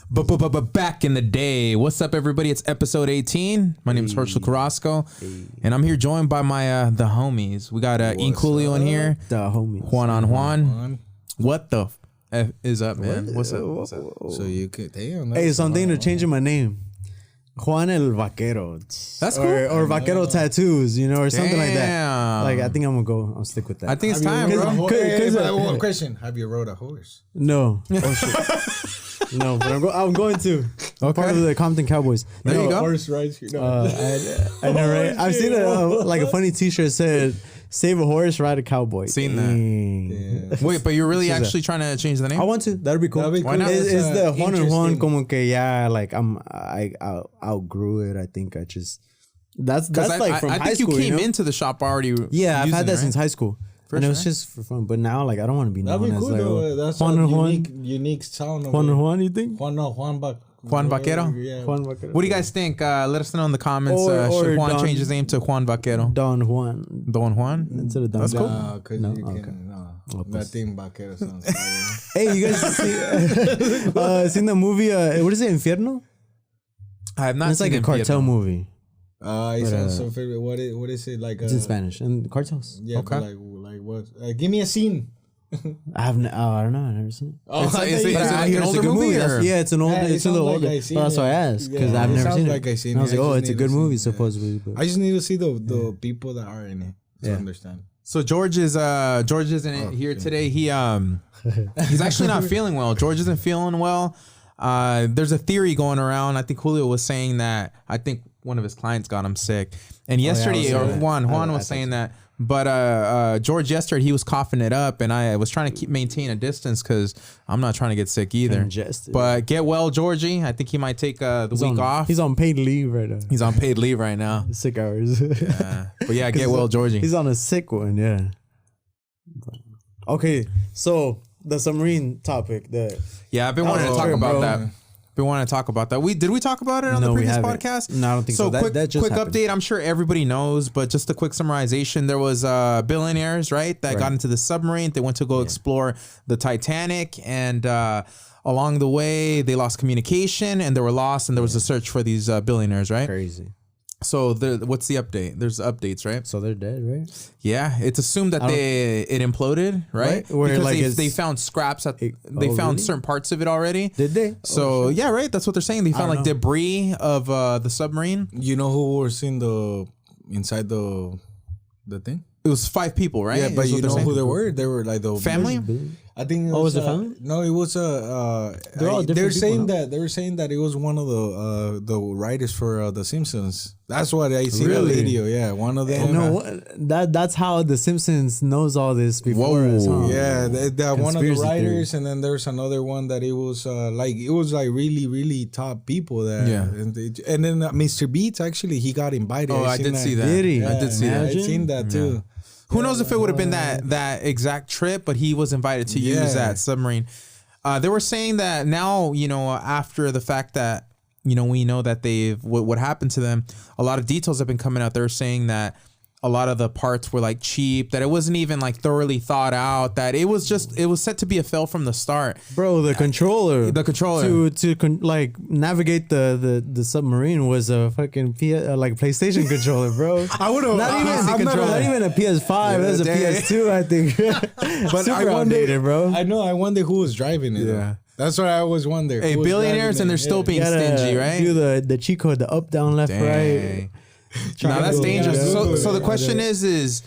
But back in the day, what's up, everybody? It's episode 18. My name is Herchell Carrasco, and I'm here joined by my the homies. We got Ink Julio in here. The homies. Juan. What the F is up, man? What's up? So you could, damn. Hey, so I'm thinking of changing my name. Juan el Vaquero. That's cool. Or Vaquero tattoos, you know, or something like that. Damn. Like, I think I'm going to I'll stick with that. I think it's time, bro. One question. Have you rode a horse? No. Oh, shit. No, but I'm going to. I'm part of the Compton Cowboys. There you go. Horse rides. I know, right? I've seen a funny t-shirt said, save a horse, ride a cowboy. Seen that. Wait, but you're really actually trying to change the name? I want to. That'd be cool. Why not? It's the Juan and Juan como que yeah, like I outgrew it. I think I just that's like from high school. I think you came into the shop already. Yeah, I've had that since high school. And it was just for fun. But now, like, I don't want to be known as like that's Juan and Juan. Unique sound. Juan and Juan, you think? Juan Vaquero? Yeah. Juan Vaquero. What do you guys think? Let us know in the comments. Should Juan change his name to Juan Vaquero? Don Juan. Don Juan? Instead of Don. That's cool. No, because you can. No, nothing Vaquero sounds. Hey, you guys seen the movie? What is it? Infierno? I have not. It's like a cartel movie. It sounds so favorite. What is it like? It's in Spanish and cartels. Yeah. Okay. Like what? Give me a scene. I don't know. I've never seen it. Is it like an older movie? Yeah, it's an older. It's a little older. Like That's why I asked because I've never seen it. I seen I was it. like, oh, it's a good movie supposedly. I just need to see the people that are in it to understand. So George isn't here today. He's actually not feeling well. George isn't feeling well. There's a theory going around. I think Julio was saying that I think one of his clients got him sick. And yesterday, Juan was saying that. But George yesterday, he was coughing it up, and I was trying to maintain a distance because I'm not trying to get sick either. Congested. But get well, Georgie. I think he might take the week off. He's on paid leave right now. He's on paid leave right now. Sick hours. Yeah. But yeah, get well, Georgie. He's on a sick one, yeah. Okay, so the submarine topic. I've been wanting to talk about that. We want to talk about that. Did we talk about it on the previous podcast? No, I don't think so. Quick just happened. update. I'm sure everybody knows, but just a quick summarization. There was billionaires, right, that got into the submarine. They went to go explore the Titanic, and along the way, they lost communication, and they were lost, and there was a search for these billionaires, right? Crazy. So what's the update? There's updates, right? So they're dead, right? Yeah, it's assumed that it imploded, right? Where because like they found scraps found certain parts of it already. Did they? So yeah, right. That's what they're saying. They found like debris of the submarine. You know who was inside the thing? It was 5 people, right? Yeah, but you know who they were? They were like the family. I think. Was it family? No, it was they're saying that they were saying that it was one of the writers for The Simpsons. That's what I see the video. Yeah, one of them. No, that's how The Simpsons knows all this before us. Huh? Yeah, that one of the writers, and then there's another one that it was really really top people there. Yeah, and then Mr. Beats actually he got invited. Oh, I did see that. Did he? Yeah, I did see that. I've seen that too. Yeah. Who knows if it would have been that exact trip, but he was invited to use that submarine. They were saying that now, after the fact that, we know that what happened to them, a lot of details have been coming out. They're saying that a lot of the parts were like cheap, that it wasn't even like thoroughly thought out, that it was set to be a fail from the start. Bro, the controller to like navigate the submarine was a fucking PlayStation controller, bro. I would have not even a PS5. It was a PS2, I think. But super outdated, bro. I know. I wonder who was driving it. Yeah. That's what I always wonder. Hey, billionaires, and they're still being stingy, right? Do the cheat code, the up, down, left, right. No, that's dangerous. So the question is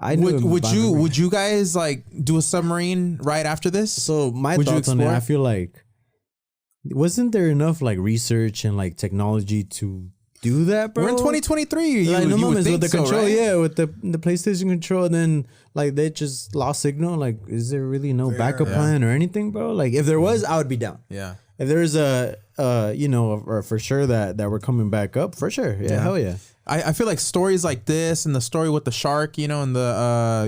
would you guys like do a submarine right after this? So my thoughts on it, I feel like wasn't there enough like research and like technology to do that, bro? We're in 2023. Like, you would think with the control, right? Yeah, with the PlayStation control, and then like they just lost signal. Like, is there really no backup plan or anything, bro? Like, if there was, I would be down. Yeah. If there's or for sure that we're coming back up, for sure. Yeah, hell yeah. I feel like stories like this and the story with the shark, and the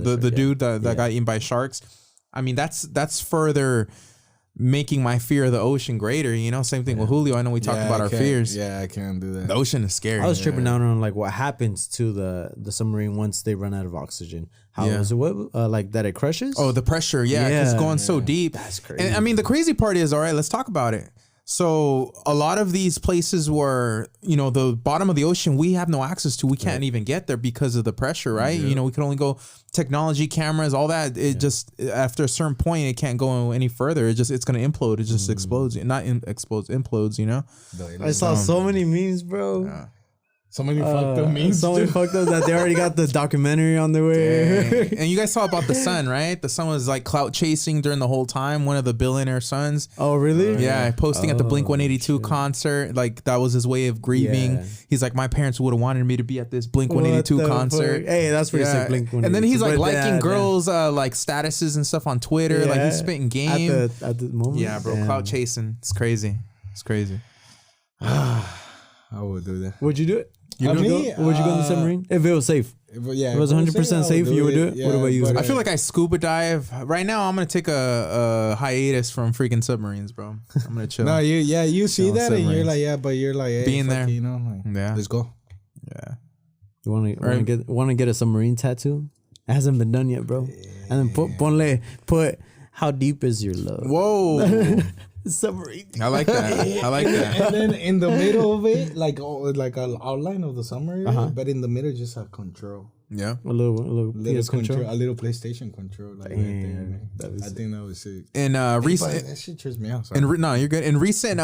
with the dude that got eaten by sharks. I mean, that's further making my fear of the ocean greater, you know. Same thing with Julio. I know we talked about our fears. Yeah, I can't do that. The ocean is scary. I was tripping down on like what happens to the submarine once they run out of oxygen. How is it? What like that it crushes? Oh, the pressure. Yeah, because it's going so deep. That's crazy. And I mean, the crazy part is, all right, let's talk about it. So a lot of these places where, you know, the bottom of the ocean, we have no access to. We can't even get there because of the pressure, right? You know, we can only go technology, cameras, all that. It just, after a certain point, it can't go any further. It's going to implode. It just explodes. Not explodes, implodes, you know? I saw so many memes, bro. Yeah. So many fucked up memes. So many fucked up that they already got the documentary on their way. And you guys saw about the son, right? The son was like clout chasing during the whole time. One of the billionaire sons. Oh, really? Yeah, posting at the Blink 182 concert. Like that was his way of grieving. Yeah. He's like, my parents would have wanted me to be at this Blink 182 concert. Fuck? Hey, that's pretty sick. Blink 182. And then he's like liking girls' like statuses and stuff on Twitter. Yeah. Like he's spitting game at the moment. Yeah, bro, clout chasing. It's crazy. It's crazy. I would do that. Would you do it? Would you go on the submarine if it was safe? If it was 100% safe, you would do it. Yeah, what about you? I feel like I scuba dive right now. I'm gonna take a hiatus from freaking submarines, bro. I'm gonna chill. No, you see that and you're like, but you're like, hey, being there, you know, like, let's go. Yeah. You want to get a submarine tattoo? It hasn't been done yet, bro. And then put how deep is your love? Whoa. Submarine. I like that. I like that. And then in the middle of it, like an outline of the submarine, but in the middle just a control. Yeah, a little PS control, a little PlayStation control, like right there. I think that was it. And recent, that shit trips me out. No, you're good. In recent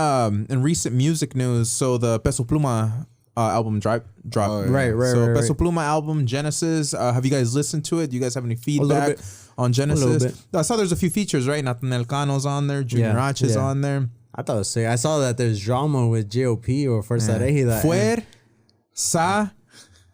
music news, so the Peso Pluma album dropped. Right. So Peso Pluma album Genesis. Have you guys listened to it? Do you guys have any feedback on Genesis? I saw there's a few features, right? Nathaniel Cano's on there. Junior H is on there. I thought it was sick. I saw that there's drama with JOP or Fuerza Regida. Fuerza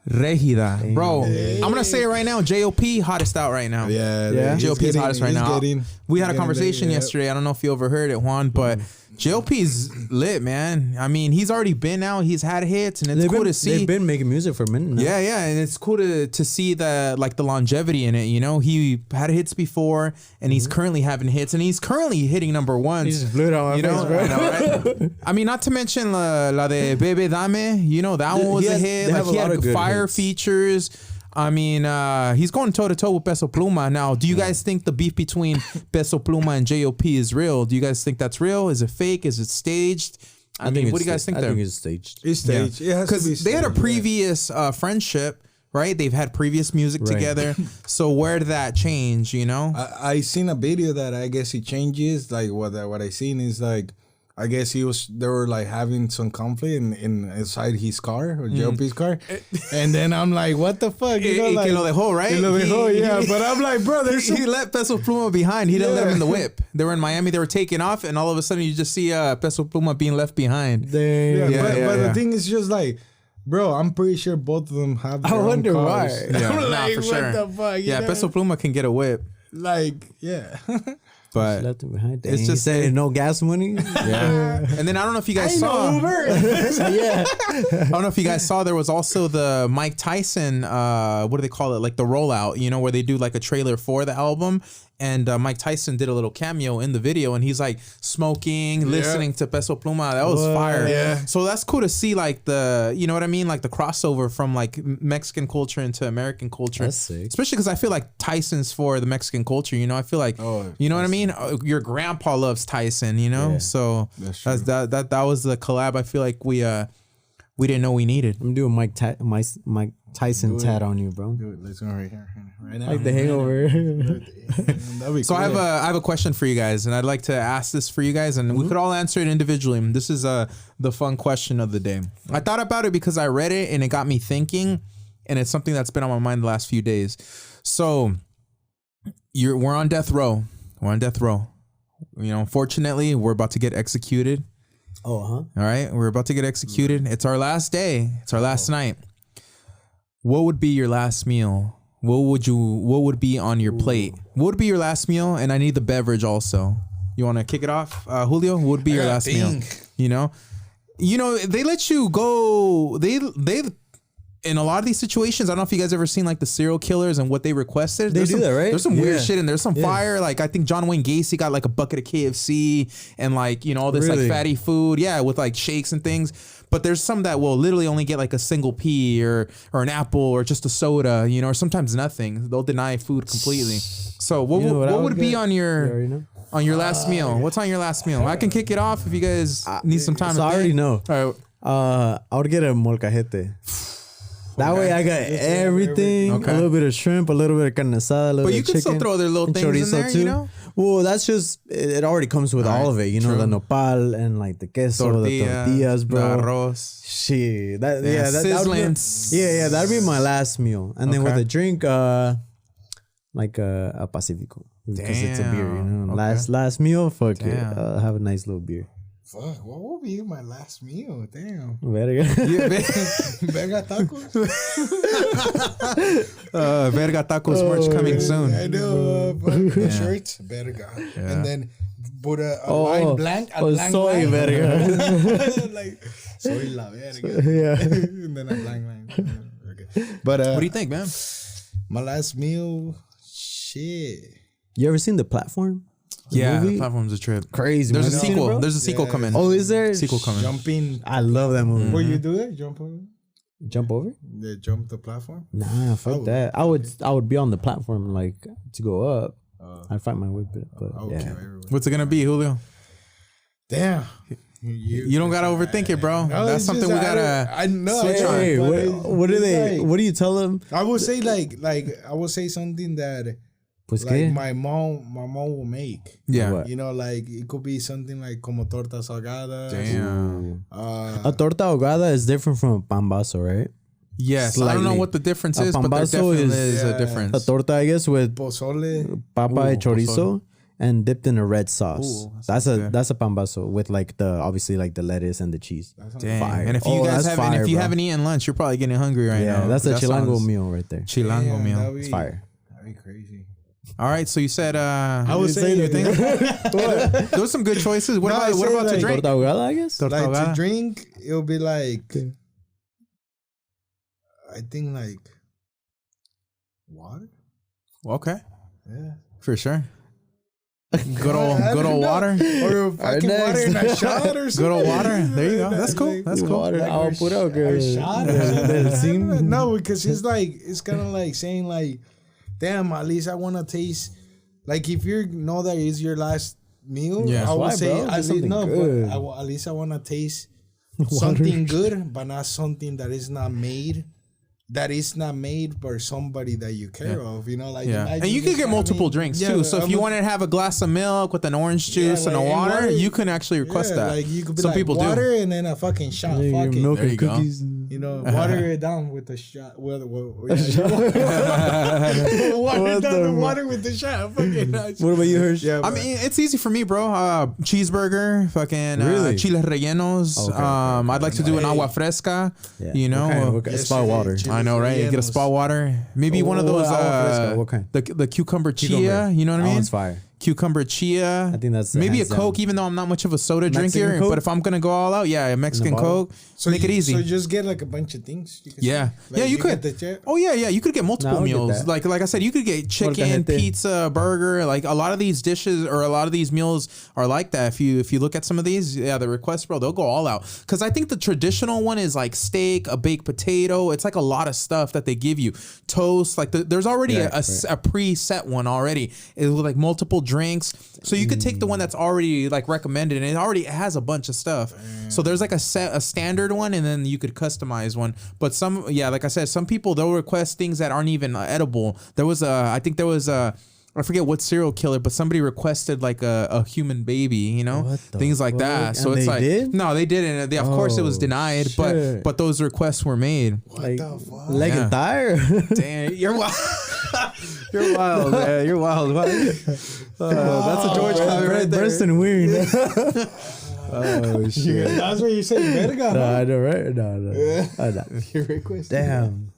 Regida. Bro, I'm going to say it right now. JOP hottest out right now. Yeah. JOP's hottest right now. We had a conversation yesterday. I don't know if you overheard it, Juan, but JLP's lit, man. I mean, he's already been out. He's had hits, and it's cool to see. They've been making music for a minute now. Yeah, and it's cool to see the longevity in it. You know, he had hits before, and he's currently having hits, and he's currently hitting number ones. He just blew it on my face, bro. I know, right? I mean, not to mention la de Bebe Dame. You know, that one was a hit. Like he had fire features. I mean, he's going toe-to-toe with Peso Pluma. Now, do you guys think the beef between Peso Pluma and JOP is real? Do you guys think that's real? Is it fake? Is it staged? I mean, what do you guys think there? I think it's staged. It's staged. Yeah. Because they had a previous friendship, right? They've had previous music together. So where did that change, you know? I seen a video that I guess it changes. Like, what I seen is like, I guess they were like having some conflict inside his car or JLP's car. And then I'm like, what the fuck? You know, like, que lo dejó, right? Que lo dejó, yeah. But I'm like, bro, he let Peso Pluma behind. He didn't let him in the whip. They were in Miami. They were taking off. And all of a sudden you just see Peso Pluma being left behind. But the thing is just like, bro, I'm pretty sure both of them have their own cars. Why. Yeah. I'm like, for sure. What the fuck? Yeah, Peso Pluma can get a whip. Like, yeah. But left him behind. It's just saying no gas money. Yeah. And then I don't know if you guys saw. I don't know if you guys saw. There was also the Mike Tyson. What do they call it? Like the rollout. You know, where they do like a trailer for the album. And Mike Tyson did a little cameo in the video, and he's like smoking, listening to Peso Pluma. That was fire. Yeah. So that's cool to see, like you know what I mean, like the crossover from like Mexican culture into American culture. That's sick. Especially because I feel like Tyson's for the Mexican culture. You know, I feel like you know what I mean. Your grandpa loves Tyson. You know, so that was the collab. I feel like we didn't know we needed. I'm doing Mike Tyson tat on you, bro. Do it. Let's go right here, right now. Like the Hangover. So cool. I have a question for you guys, and I'd like to ask this for you guys, and we could all answer it individually. This is the fun question of the day. I thought about it because I read it and it got me thinking, and it's something that's been on my mind the last few days. So we're on death row. We're on death row. You know, unfortunately, we're about to get executed. All right, we're about to get executed. It's our last day. It's our last night. What would be your last meal? What would be on your plate? What would be your last meal? And I need the beverage also. You want to kick it off, Julio? What would be your last meal? You know, they let you go. in a lot of these situations, I don't know if you guys ever seen like the serial killers and what they requested. They do that, right? There's some weird shit and there's some fire. Like I think John Wayne Gacy got like a bucket of KFC and like, you know, all this like fatty food. Yeah, with like shakes and things. But there's some that will literally only get like a single pea or an apple or just a soda, you know, or sometimes nothing. They'll deny food completely. So what would it be on your last meal? What's on your last meal? I can kick it off if you guys need some time. So I already know. All right. I would get a molcajete. That way I got everything. Okay. A little bit of shrimp, a little bit of carne asada, a little bit of chicken. But you can still throw their little things in there, too. You know? Well, that's just, it already comes with all of it. You know, the nopal and like the queso, the tortillas, bro. The arroz. Shit. That that'd be my last meal. And then with a drink, like a Pacifico. Because it's a beer, you know. Okay. Last meal, fuck it. Have a nice little beer. Fuck, what will be my last meal? Damn. Verga. Verga tacos? Verga tacos merch coming soon. I know. Shirts, verga. Yeah. And then put a line blank. Soy line. Verga. Like, soy la verga. Yeah. And then a blank line. Okay. But, what do you think, man? My last meal, shit. You ever seen The Platform? The Platform's a trip. Crazy. There's a sequel. There's a sequel coming. Oh, is there? Sequel coming. Jumping. I love that movie. Will you do it? Jump over? Jump over? They jump the platform? Nah, fuck that. I would be on the platform like to go up. I'd fight my way up, but What's it gonna be, Julio? Damn. You don't gotta overthink it, bro. No, that's something we gotta. I know. Switch on. Hey, what do they? What do you tell them? I would say like I would say something that. Pues like my mom will make. Yeah. What? You know, like it could be something like como torta ahogada. Damn. A torta ahogada is different from a pambazo, right? Yes. Slightly. I don't know what the difference is, but there definitely is a difference. A torta, I guess, with pozole, papa and chorizo, and dipped in a red sauce. That's a pambazo with like obviously like the lettuce and the cheese. Damn. Fire. And if you guys haven't eaten lunch, you're probably getting hungry right now. Yeah, that's a chilango meal right there. Chilango meal. It's fire. That'd be crazy. All right, so you said I would say you think those are some good choices. What about like, to drink? Torta ahogada, I guess. Like to drink, it'll be like I think like water. Okay. Yeah. For sure. Good old water. Or fucking water in a shot or something. Good old water. There you go. That's cool. That's cool. Water. I'll put out good. Shot. No, because it's kind of like saying like, damn, at least I want to taste. Like if you know that is your last meal, I would say at least at least I want to taste something good, but not something that is not made. That is not made for somebody that you care of, you know, like. Yeah. And you could get multiple drinks too. So if you want to have a glass of milk with an orange juice and a water, you can actually request that. Like you could be some like people water do. and then a fucking shot. Fucking milk and cookies. You know, water it down with the shot. Water down the water with the shot. Fucking. What about you, Hirsch? Yeah, I mean, it's easy for me, bro. Cheeseburger, fucking chiles rellenos. Okay. I'd like to do an agua fresca. Yeah. You know, spa water. I know, right? You get a spa water. Maybe one of those. What kind? The cucumber chia. You know what I mean? That one's fire. Cucumber chia. I think that's maybe a Coke, even though I'm not much of a soda drinker. But if I'm gonna go all out, a Mexican Coke. So make it easy. So just get like a bunch of things. You could. You could get multiple meals. Like I said, you could get chicken, pizza, burger. Like a lot of these dishes or a lot of these meals are like that. If you look at some of these, the requests, bro, they'll go all out. Because I think the traditional one is like steak, a baked potato. It's like a lot of stuff that they give you. Toast. Like there's already a preset one already. It with like multiple drinks, so you could take the one that's already like recommended, and it already has a bunch of stuff. So there's like a standard one, and then you could customize one. But some, like I said, some people they'll request things that aren't even edible. I forget what serial killer, but somebody requested like a human baby, you know, things like that. So it's like, no, they didn't. Of course, it was denied, but those requests were made. What the fuck? Leg and thigh? Damn, you're wild. You're wild, man. You're wild. That's a George comment right there. Bursting weird. Oh shit! That's what you say, verga. No, I know, right? No. Your request. Damn.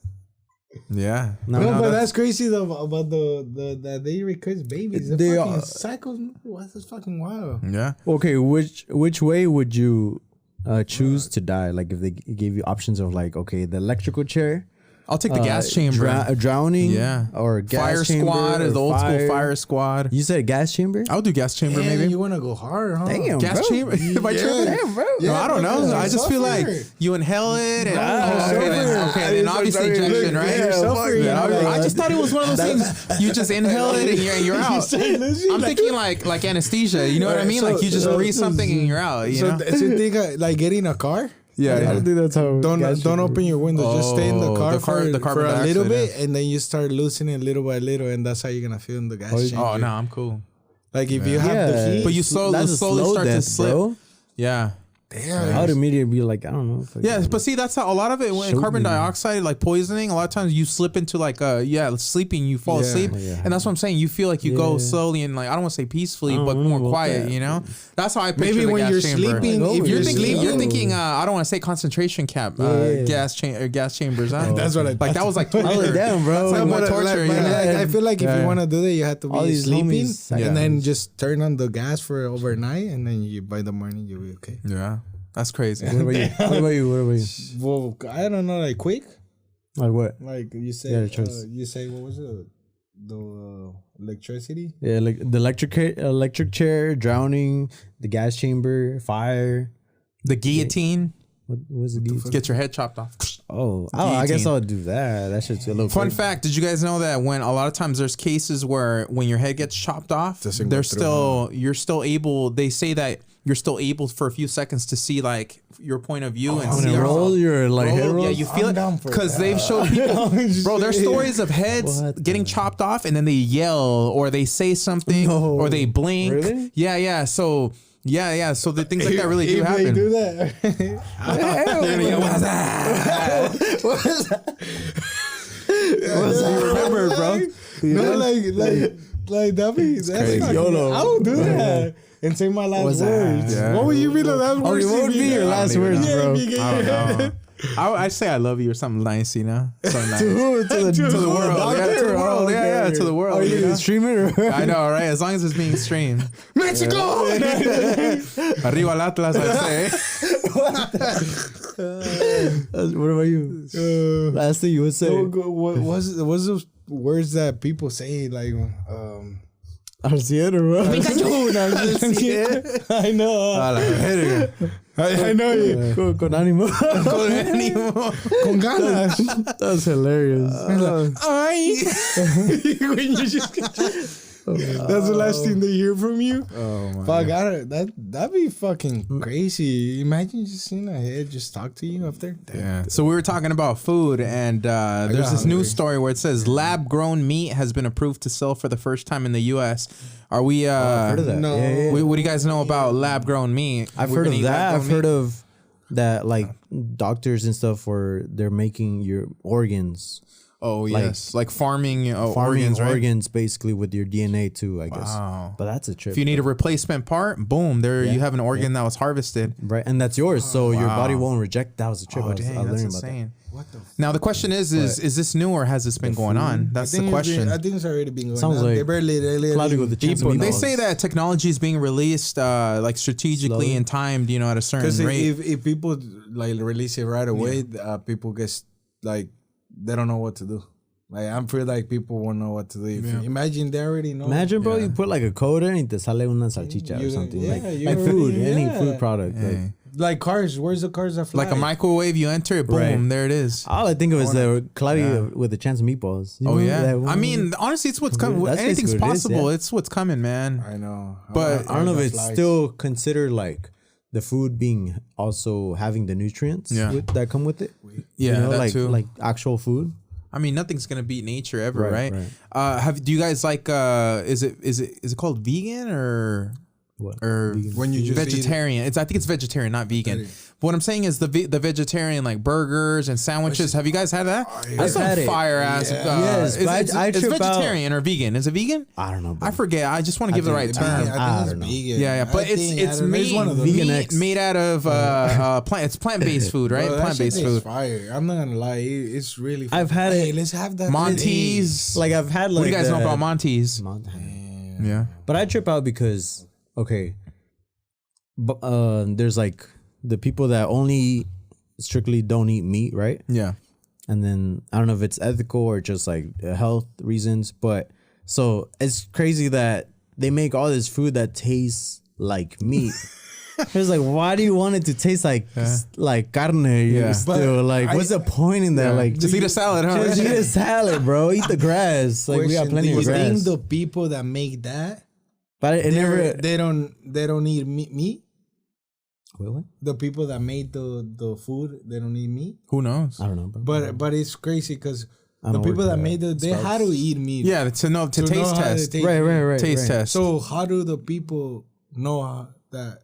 Yeah. But that's crazy though about the they request babies. They fucking cycles. That's fucking wild. Yeah. Okay, which way would you choose to die? Like if they gave you options of like, okay, the electrical chair I'll take the gas chamber. Drowning. Yeah. Or gas fire chamber. Squad is the old school fire squad. You said gas chamber? I would do gas chamber maybe. You want to go hard, huh? Damn, Gas bro. chamber? Am I tripping? Damn, bro. No, I don't know. I just feel like you inhale it and then obviously injection, right? I just thought it was one of those things you just inhale it and you're out. I'm thinking like anesthesia. You know what I mean? Like you just breathe something and you're out. You know? So you think like getting a car? Yeah, I don't think that's how. Don't open your windows. Just stay in the car for a little bit, yeah. and then you start losing it little by little, and that's how you're gonna feel in the gas chamber. Oh no, I'm cool. Like if you have the heat, but you slowly start to slip. Bro. Yeah. Damn. I would immediately be like, I don't know. Yeah, but see, that's how a lot of it, when carbon dioxide, like poisoning, a lot of times you slip into like, sleeping, you fall asleep. Yeah. And that's what I'm saying. You feel like you go slowly and like, I don't want to say peacefully, but more quiet, you know? That's how I picture maybe the when gas you're chamber. sleeping, if you're thinking, I don't want to say concentration camp, gas chambers. Huh? That's what I like. That was like torture. Oh, damn, bro. That's like more torture. I feel like if you want to do that, you have to be sleeping and then just turn on the gas for overnight, and then by the morning you'll be okay. Yeah. That's crazy. What about you? Well, I don't know, like quick. Like what? Like you say, you say what was it? The electricity? Yeah, like the electric chair, drowning, the gas chamber, fire, the guillotine. What was the guillotine? Get your head chopped off. Oh, I guess I'll do that. That shit's a little fun fact. Did you guys know that when a lot of times there's cases where when your head gets chopped off, you're still able, they say that you're still able for a few seconds to see like your point of view and see your like head roll. Yeah, you feel it because they've showed people, bro. There's stories of heads getting chopped off and then they yell or they say something or they blink. Really? Yeah. So. Yeah. So the things like that really do happen. They do that. What's that? What's that? You remember it, bro? No, like that means that's crazy. YOLO. I don't do that. And say my last words. Yeah. What would you be the last words? What would be your last words, bro? I don't know. I say I love you or something nice, you know? So nice. To who? To the world. To the world. Yeah, to the world. Are you streaming? I know, right? As long as it's being streamed. Mexico! Arriba el Atlas, I say. What about you? Last thing you would say. What's those words that people say, like, Arciero, bro. I know. I know you. Con ánimo. Con ánimo. Con ganas. That's hilarious. When you just that's the last thing they hear from you. Oh my God. That'd be fucking crazy. Imagine just seeing a head just talk to you up there. Yeah. So we were talking about food, and there's this news story where it says lab-grown meat has been approved to sell for the first time in the U.S. Are we? I've heard of that. No. Yeah. What do you guys know about lab-grown meat? I've heard of that. I've heard of that, like doctors and stuff, where they're making your organs. Oh yes, like farming organs, right? Organs basically with your DNA too, I guess. Wow. But that's a trip. If you need a replacement part, boom, you have an organ that was harvested. Right, and that's yours, so your body won't reject. That was a trip. Oh, I dang, learned that's about insane. What the Now the question is this new or has this been going on? That's the question. I think it's already been going Sounds on. like They barely with the chance of They meatballs. say that technology is being released like strategically Slowly. and timed, at a certain because rate. if people like release it right away, people get like they don't know what to do. Like I feel like people won't know what to do. Imagine they already know. Imagine, bro, you put like a code in and te sale una salchicha or something. Like food, any food product. Like cars. Where's the cars that fly? Like a microwave, you enter it, boom, there it is. All I think of is the Claudia with the chance of meatballs. You know that I mean, honestly, it's what's coming. That's Anything's basically what it is, possible. It's what's coming, man. I know. But I don't know if it's still considered like the food being also having the nutrients that come with it. Yeah, that like too. Like actual food. I mean, nothing's gonna beat nature ever, Right, right? Do you guys like? Is it called vegan or What? Or Vegan when you just vegetarian? I think it's vegetarian, not vegan. But what I'm saying is the vegetarian like burgers and sandwiches. Have you guys had that? That's some fire ass. Yes, but I it's trip vegetarian or vegan. Is it vegan? I don't know. Bro. I forget. I just want to give the right term. I think it's vegan. Yeah, but it's made out of plant. It's plant based food, right? Plant based food. Fire. I'm not gonna lie. It's really. I've had it. Let's have that. Monty's. Like I've had. Like what do you guys know about Monty's? Yeah, but I trip out because there's like the people that only strictly don't eat meat, right? Yeah. And then I don't know if it's ethical or just like health reasons, but so it's crazy that they make all this food that tastes like meat. It's like, why do you want it to taste like carne? Yeah. Still, like, what's the point in that? Like, just eat a salad, huh? Just eat a salad, bro. Eat the grass. Like, we got plenty of grass. Do you think the people that make that, but they don't eat meat? What? The people that made the food, they don't eat meat. Who knows? I don't know, bro. But it's crazy because the people that made they had to eat meat. Yeah, to taste test. Right. Taste test. So how do the people know that?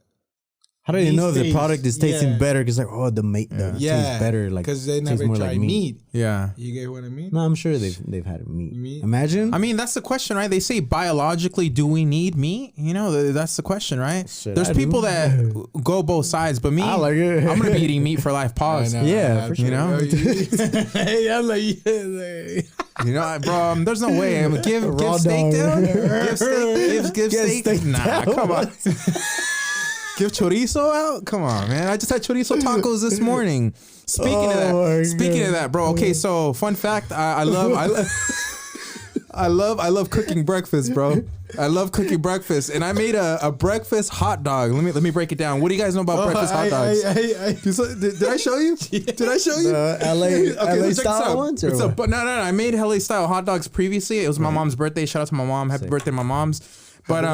How do you know if the product is tasting better? Because like, the meat tastes better. Like, because they never tried like meat. Yeah, you get what I mean? No, I'm sure they've had meat. Imagine. I mean, that's the question, right? They say biologically, do we need meat? You know, that's the question, right? There's people that go both sides, but me, I like it. I'm gonna be eating meat for life. Pause. Yeah, for sure. You know. Hey, I'm like, you know, bro. There's no way. I'm gonna give steak down. Give steak. Nah, come on. Give chorizo out? Come on, man. I just had chorizo tacos this morning. Speaking of that, bro. Okay, so fun fact, I love cooking breakfast, bro. I love cooking breakfast, and I made a breakfast hot dog. Let me break it down. What do you guys know about breakfast hot dogs? Did I show you? Did I show you? LA style ones? No. I made LA style hot dogs previously. It was my mom's birthday. Shout out to my mom. Happy birthday, my mom's. But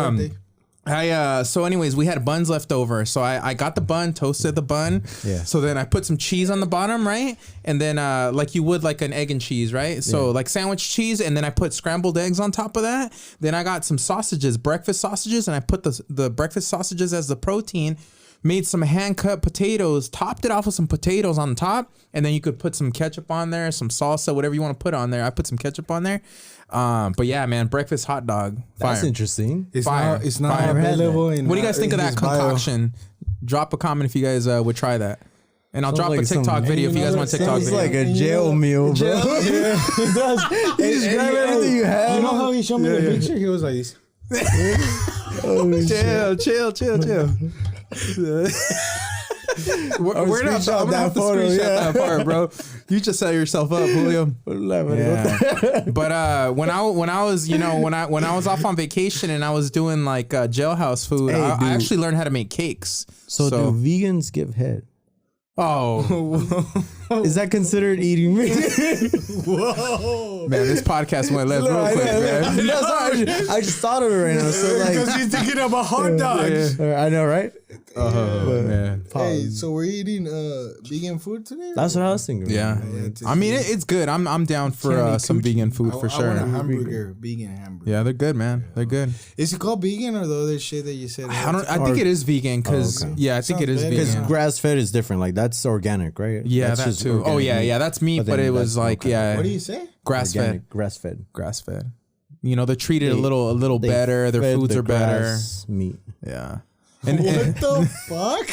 so anyways, we had buns left over. So I got the bun, toasted the bun. Yeah. So then I put some cheese on the bottom, right? And then like you would like an egg and cheese, right? So like sandwich cheese, and then I put scrambled eggs on top of that. Then I got some sausages, breakfast sausages, and I put the breakfast sausages as the protein. Made some hand-cut potatoes, topped it off with some potatoes on top, and then you could put some ketchup on there, some salsa, whatever you want to put on there. I put some ketchup on there. But yeah, man, breakfast hot dog. Fire. That's interesting. It's not available. What do you guys think of that concoction? Drop a comment if you guys would try that. And I'll drop a TikTok video if you guys want a TikTok video. It's like a jail meal, bro. It does. You just grab everything you have. You know how he showed me the picture? He was like this. Chill. We're not that photo, that part, bro. You just set yourself up, Julio. Yeah. But when I was off on vacation and I was doing like jailhouse food, I actually learned how to make cakes. So do vegans give head? Oh, is that considered eating meat? Whoa, man! This podcast went left real quick, man. No, sorry, I just thought of it right now. So like, because you're thinking about hot dogs. Yeah. I know, right? Oh man! Hey, so we're eating vegan food today? That's what I was thinking. Yeah, I mean it's good. I'm down for some vegan food for sure. I want a vegan hamburger. Yeah, they're good, man. They're good. Is it called vegan or the other shit that you said? I think it is vegan because I think it is vegan because grass fed is different. Like that's organic, right? Yeah, that too. Organic. Oh yeah, that's meat, but it was like What do you say? Grass fed. Grass fed. You know, they're treated a little better. Their foods are better. Meat. What Yeah. the fuck?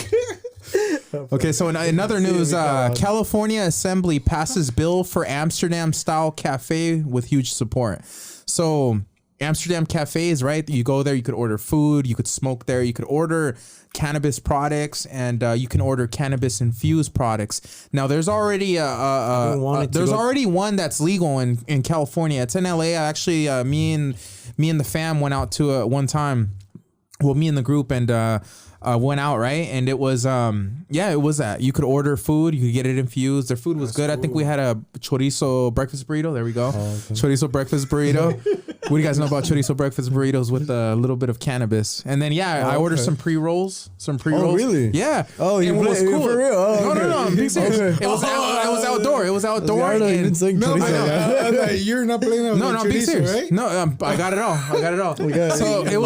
Okay, so in another news, California Assembly passes bill for Amsterdam style cafe with huge support. So Amsterdam cafes, right? You go there, you could order food, you could smoke there, you could order cannabis products, and you can order cannabis infused products. Now there's already already one that's legal in California. It's in LA. Actually, me and the fam went out to it one time. Well, me and the group, and went out, right? And it was it was that you could order food, you could get it infused. Their food was good. Cool. I think we had a chorizo breakfast burrito. There we go. Chorizo breakfast burrito. What do you guys know about chorizo breakfast burritos with a little bit of cannabis? And then I ordered some pre-rolls. Oh, really? Yeah. Oh, you was cool. For real? Oh, no, I'm being serious. It was outdoor. It was outdoor. You're not playing with I'm being serious. Right? No, I got it all. So it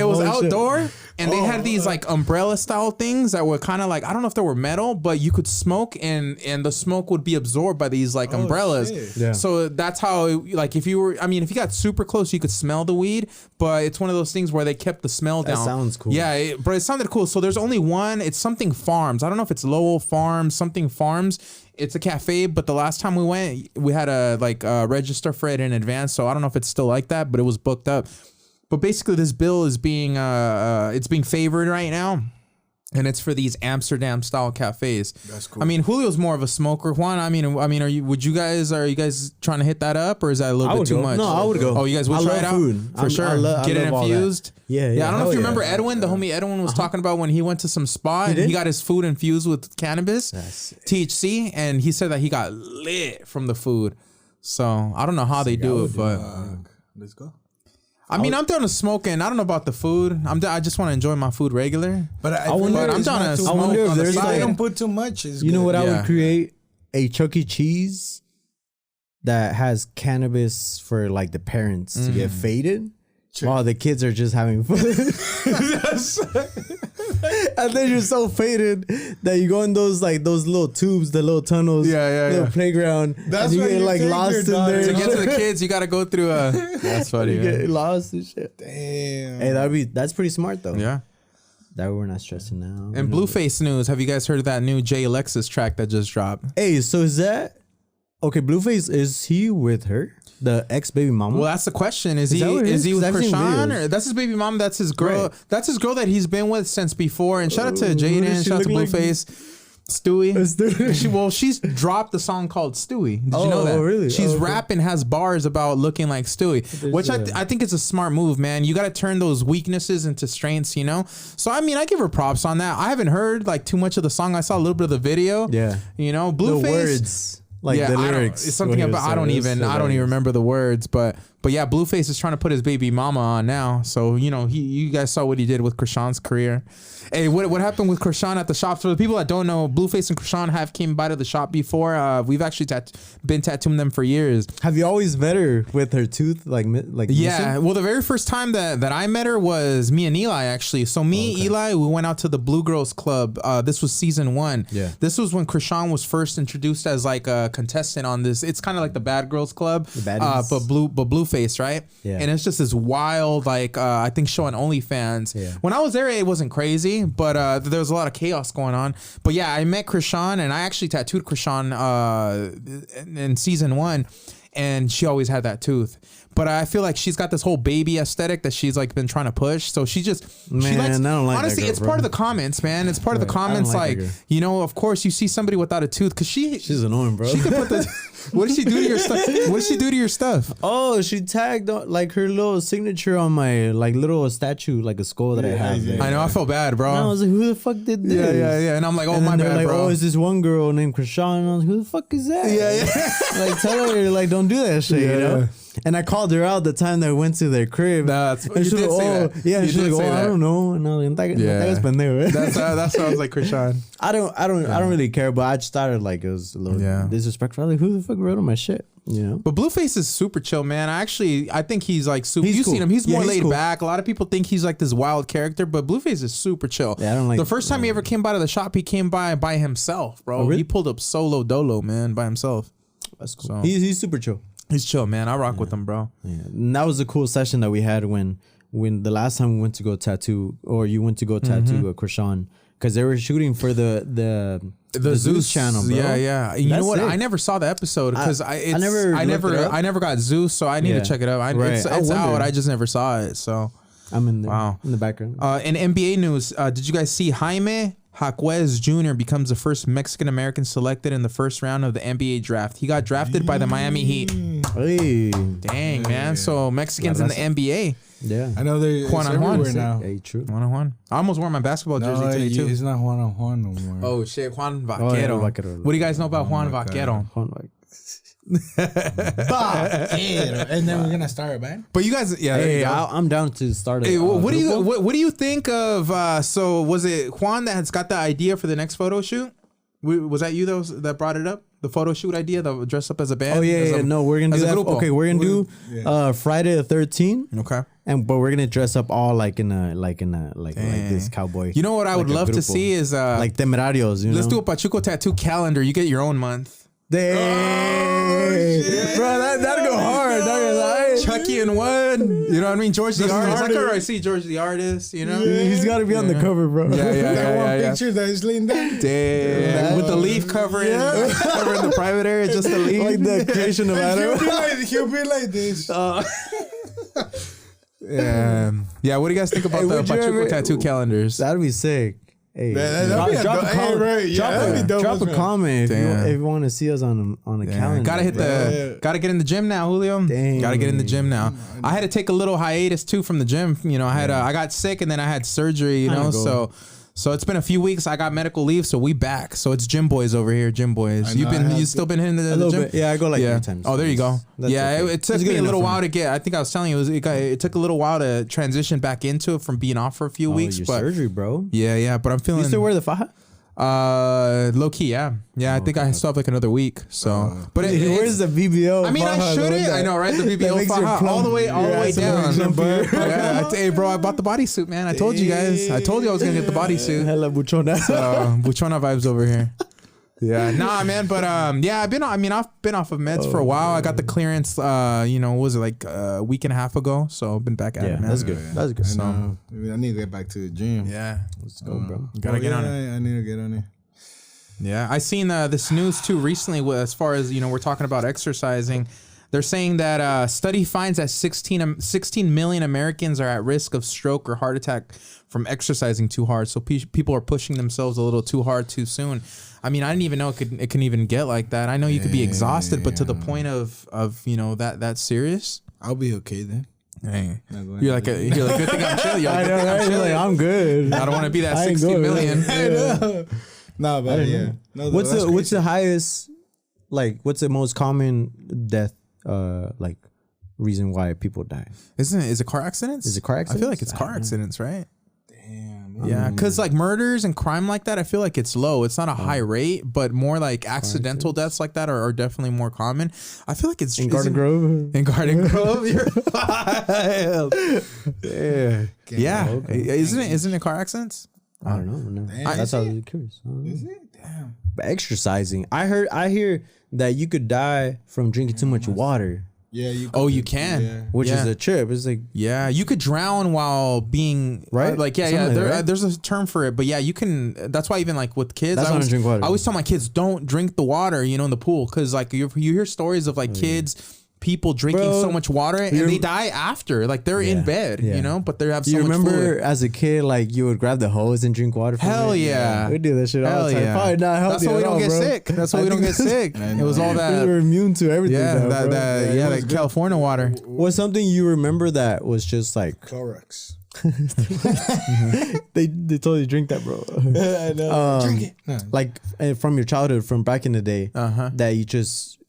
was outdoor. And they had these like umbrella style things that were kind of like, I don't know if they were metal, but you could smoke and the smoke would be absorbed by these like umbrellas. Yeah. So that's how, like, if you got super close, you could smell the weed, but it's one of those things where they kept the smell down. That sounds cool. Yeah, but it sounded cool. So there's only one. It's something Farms. I don't know if it's Lowell Farms, something Farms. It's a cafe, but the last time we went, we had to register for it in advance. So I don't know if it's still like that, but it was booked up. But basically, this bill is being favored right now, And it's for these Amsterdam style cafes. That's cool. I mean, Julio's more of a smoker. Juan, I mean, are you guys trying to hit that up, or is that a little bit too much? No, I would go. Oh, you guys would try it out? Food. For sure. Get it infused. Yeah. I don't know if you remember Edwin, the homie Edwin was talking about when he went to some spot and he got his food infused with cannabis, THC, and he said that he got lit from the food. So I don't know how they do it, but let's go. I mean, I'm down to smoking. I don't know about the food. I just want to enjoy my food regular. But I'm down to smoke. I wonder if there's I don't put too much. You know what? I would create a Chuck E. Cheese that has cannabis for like the parents to get faded while the kids are just having fun. And then you're so faded that you go in those little tubes, the little tunnels, little playground. That's and you get like lost in there. To get to the kids, you got to go through That's funny. You get lost and shit. Damn. Hey, that's pretty smart though. Yeah. That we're not stressing now. And Blueface news. Have you guys heard of that new Jay Alexis track that just dropped? Hey, so is that okay? Blueface, is he with her? The ex baby mama? Well, that's the question. Is he with Krishan, or that's his baby mom? That's his girl. Right. That's his girl that he's been with since before. And shout out to Jaden. Shout out to Blueface. Stewie. She's dropped the song called Stewie. Did you know that? Really? She's rapping, has bars about looking like Stewie, which I think is a smart move, man. You got to turn those weaknesses into strengths, you know? So, I mean, I give her props on that. I haven't heard like too much of the song. I saw a little bit of the video. Yeah. You know, Blueface. The words. Like the lyrics. It's something about I don't even remember the words, but yeah, Blueface is trying to put his baby mama on now. So, you know, you guys saw what he did with Krishan's career. Hey, what happened with Krishan at the shop? For the people that don't know, Blueface and Krishan have came by to the shop before. We've actually been tattooing them for years. Have you always met her with her tooth like yeah, missing? well, the very first time that I met her was me and Eli, actually. So Eli, we went out to the Blue Girls Club. This was season 1. Yeah. This was when Krishan was first introduced as like a contestant on this. It's kind of like the Bad Girls Club, but Blueface, right? Yeah. And it's just this wild, like I think show on OnlyFans. Yeah. When I was there, it wasn't crazy, but there was a lot of chaos going on. But yeah, I met Krishan, and I actually tattooed Krishan in season 1, and she always had that tooth. But I feel like she's got this whole baby aesthetic that she's like been trying to push. So she just, I don't like honestly, that girl, it's bro. part of the comments, man. It's part of the comments. Like, you know, of course you see somebody without a tooth, because she's annoying, bro. She could put the, what did she do to your stuff? What did she do to your stuff? Oh, she tagged like her little signature on my like little statue, like a skull that I have. I know, I felt bad, bro. And I was like, who the fuck did this? Yeah. And I'm like, oh, my bad, like, bro. Oh, is this one girl named Krishan? And I was like, who the fuck is that? Yeah. Like, tell her, like, don't do that shit, you know? And I called her out the time that I went to their crib. That's and she's like, she's like, oh, I don't know. And I was like, that sounds like Krishan. I don't really care, but I just started like it was a little disrespectful. I was like, who the fuck wrote on my shit? You know? But Blueface is super chill, man. I think he's like super. You've cool. seen him. He's more laid back. A lot of people think he's like this wild character, but Blueface is super chill. Yeah, I don't like the first time he ever came by to the shop, he came by himself, bro. Oh, really? He pulled up solo dolo, man, by himself. That's cool. So, he's super chill. He's chill, man. I rock with him, bro. Yeah. And that was a cool session that we had when the last time we went to go tattoo, or you went to go tattoo Krishan, because they were shooting for the Zeus channel, bro. Yeah. You know what? Sick. I never saw the episode because I never got Zeus, so I need to check it out. It's out. I just never saw it. So I'm in there, in the background. In NBA news, did you guys see Jaime Jaquez Jr. becomes the first Mexican American selected in the first round of the NBA draft? He got drafted by the Miami Heat. Hey. Dang, man. So Mexicans in the NBA. Yeah. I know they're everywhere now. Hey, true. Juan. I almost wore my basketball jersey today, too. It's not Juan no more. Oh, shit. Juan Vaquero. What do you guys know about Juan Vaquero? Vaquero. And then we're going to start a band? But you guys, I'm down to start it. What do you think of, so was it Juan that has got the idea for the next photo shoot? Was that you that brought it up? The photo shoot idea, the dress up as a band? Oh, yeah. No, we're going to do that. Grupo. Okay, we're going to do Friday the 13th. Okay. But we're gonna dress up all like this cowboy. You know what I would love to see is like Temerarios. Let's do a Pachuco tattoo calendar. You get your own month. Dang. Oh, bro, that'll go hard. Chucky in one. You know what I mean? George the Artist. I can already see George the Artist. You know, he's got to be on the cover, bro. That one picture that is laying down. Damn. With the leaf covering the private area, just the leaf. Like the creation of Adam. He'll be like this. Yeah. What do you guys think about the Pachuco tattoo calendars? That'd be sick. Hey, drop a comment if you want to see us on the calendar. Gotta get in the gym now, Julio. Gotta get in the gym now. I had to take a little hiatus too from the gym. You know, I got sick and then I had surgery. You know, so it's been a few weeks. I got medical leave, so we back. So it's gym boys over here, gym boys. You still been hitting the gym? Bit. Yeah, I go like 3 times. Oh, there you go. It took me a little while to get. I think I was telling you it took a little while to transition back into it from being off for a few weeks. Your surgery, bro. Yeah, but I'm feeling. You still wear the faja? Low key, yeah. I think I still have like another week. So, but where's the BBL? I mean, I shouldn't. I know, right? The BBL faja all the way down. Hey, bro, I bought the bodysuit, man. I told you guys. I told you I was gonna get the bodysuit. Hella buchona. So, buchona vibes over here. Yeah, nah, man, but I've been off of meds for a while. I got the clearance, what was it, like a week and a half ago? So I've been back at it, man. That's good. That's good. So I need to get back to the gym. Yeah, let's go, bro. Gotta get on it. I need to get on it. Yeah, I seen this news too recently. As far as we're talking about exercising. They're saying that study finds that 16 million Americans are at risk of stroke or heart attack from exercising too hard. So people are pushing themselves a little too hard too soon. I mean, I didn't even know it can even get like that. I know you could be exhausted, but to the point of that serious. I'll be okay then. Hey, you're like good thing I'm chill. I know, right? I'm good. I don't want to be that 16 million. No, but yeah. No, what's the highest? Like, what's the most common death? Like reason why people die? Is it car accidents? Is it car accidents? I feel like it's car accidents, right? Damn. Yeah, because like murders and crime like that, I feel like it's low. It's not a high rate, but more like accidental deaths like that are definitely more common. I feel like it's in Garden Grove. In Garden Grove, you're yeah. Isn't it car accidents? I don't know. No. That's how I was curious. Is it? Damn. But exercising, I hear that you could die from drinking too much water. Yeah, you can. Yeah. Which is a trip. It's like you could drown while being right. There's a term for it, but yeah, you can. That's why even like with kids, I always tell my kids don't drink the water, in the pool, because like you hear stories of like kids. People drinking so much water and they die after, like they're in bed, but they have so much fluid. You remember as a kid, like you would grab the hose and drink water from Hell yeah. We do that shit all the time. Probably not healthy. That's why we don't get sick. That's why we don't get sick. It was all that. We were immune to everything. Yeah, that California water. What's something you remember that was just like Clorox? They told you drink that, bro. I know. Drink it. No. Like from your childhood, from back in the day, that you just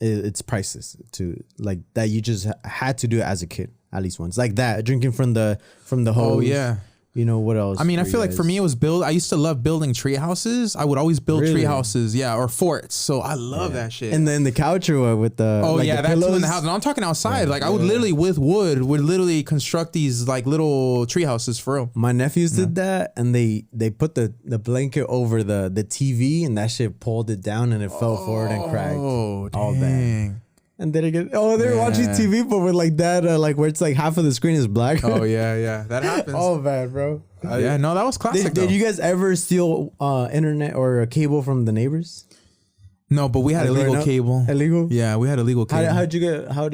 it's priceless to like that you just had to do it as a kid at least once, like that drinking from the hose. Oh yeah. What else? I mean, I feel like for me it was I used to love building tree houses. I would always build tree houses, or forts. So I love that shit. And then the couch or with the that too in the house. And I'm talking outside. Like I would literally with wood would construct these like little tree houses for real. My nephews did that, and they put the blanket over the TV, and that shit pulled it down, and it fell forward and cracked. Oh, all that. And then again, they were watching TV, but with like that, like where it's like half of the screen is black. Oh yeah, that happens. Oh man, bro. That was classic. Did you guys ever steal internet or a cable from the neighbors? No, but we had illegal cable. Illegal? Yeah, we had illegal cable. How do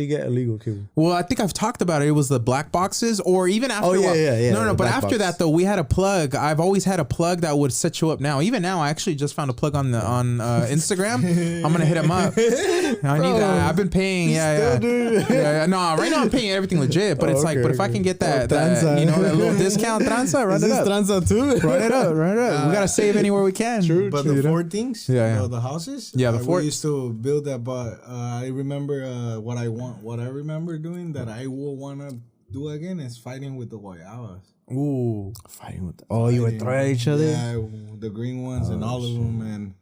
you get illegal cable? Well, I think I've talked about it. It was the black boxes, or even after. Oh yeah. No, but after that though, we had a plug. I've always had a plug that would set you up. Even now, I actually just found a plug on Instagram. I'm gonna hit him up. I need that. I've been paying. Yeah. No, right now I'm paying everything legit, but it's like, but if I can get that that little discount, tranza, run it up. Tranza too. Run it up. We gotta save anywhere we can. True. But the four things. Yeah. The houses. Yeah, the fort. We used to build that, but I remember what I remember doing that I will wanna do again is fighting with the guayabas. Ooh, fighting with you would throw at each other. Yeah, the green ones and all of them, and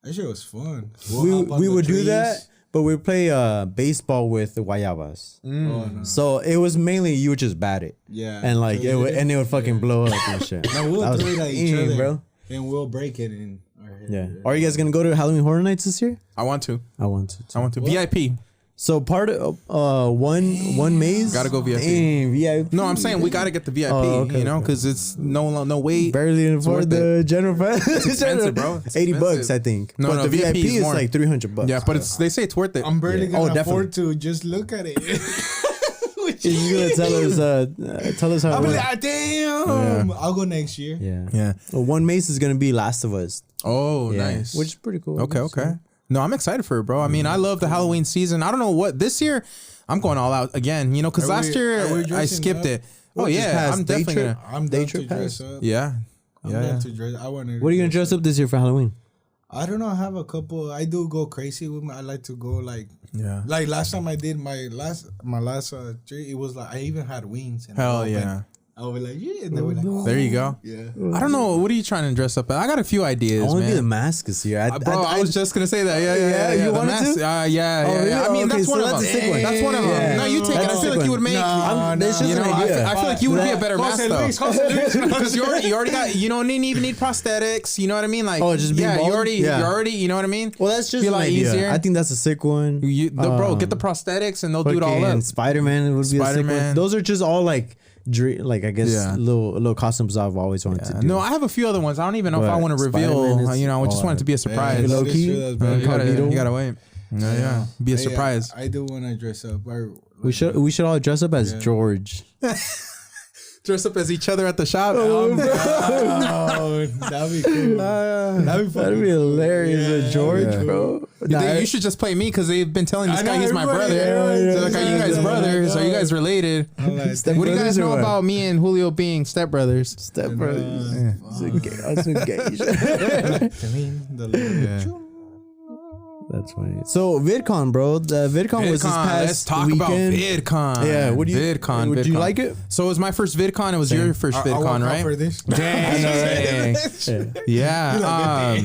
that shit was fun. We would do that, but we play baseball with the guayabas. Oh, no. So it was mainly you would just bat it. Yeah, and like it would fucking blow up and shit. Now we'll throw it at each other, bro, and we'll break it in. Are you guys gonna go to Halloween Horror Nights this year? I want to. What? VIP. So part of one maze. Gotta go VIP. VIP. No, I'm saying we gotta get the VIP. Because it's no wait. Barely afford the general price. It's expensive, bro. It's $80, I think. No, but the VIP is more. like $300. Yeah, but they say it's worth it. I'm barely gonna afford to just look at it. He's gonna tell us how. I'll be like, damn. I'll go next year. Yeah. Well, one Mace is gonna be Last of Us. Oh, nice. Which is pretty cool. Okay. No, I'm excited for it, bro. I mean, I love the Halloween season. I don't know what this year. I'm going all out again. You know, because last year I skipped it. Oh yeah, I'm definitely gonna. I'm down to dress up. Yeah. I'm down to dress. What are you gonna dress up this year for Halloween? I don't know. I have a couple. I do go crazy with I like to go like last time I did my last trip. It was like I even had wings. And hell yeah. I was like, yeah. And they were like, there you go. Yeah. I don't know. What are you trying to dress up as? I got a few ideas, I want to man. be the mask this year. I was just gonna say that. Yeah. You wanted to? Yeah. I mean, that's one of them. That's one of them. No, you take it. I feel like you would make. It's just an idea. I feel like you would be a better mask though, because you already got. You don't even need prosthetics. You know what I mean? Like, just be bald? you already. You know what I mean? Well, that's just an idea. Easier. I think that's a sick one. Bro, get the prosthetics and they'll do it all up. Spider-Man would be a sick one. Those are just all like I guess little costumes I've always wanted to do. No, I have a few other ones. I don't even know if I want to reveal. You know, I just want it to be a surprise. Low key, you gotta wait. Yeah. Be a surprise. I do want to dress up. We should all dress up as George. Dress up as each other at the shop. That'd be cool. That'd be hilarious, George, bro. You should just play me because they've been telling this guy he's my brother. They're like, are you guys brothers? Are you guys related? What do you guys know about me and Julio being stepbrothers? Stepbrothers. That's That's funny. So VidCon, bro. The VidCon was this past Let's talk weekend. about VidCon. Yeah. What do you? VidCon. Did you like it? So it was my first VidCon. It was your first VidCon, right? For this. Dang. Yeah.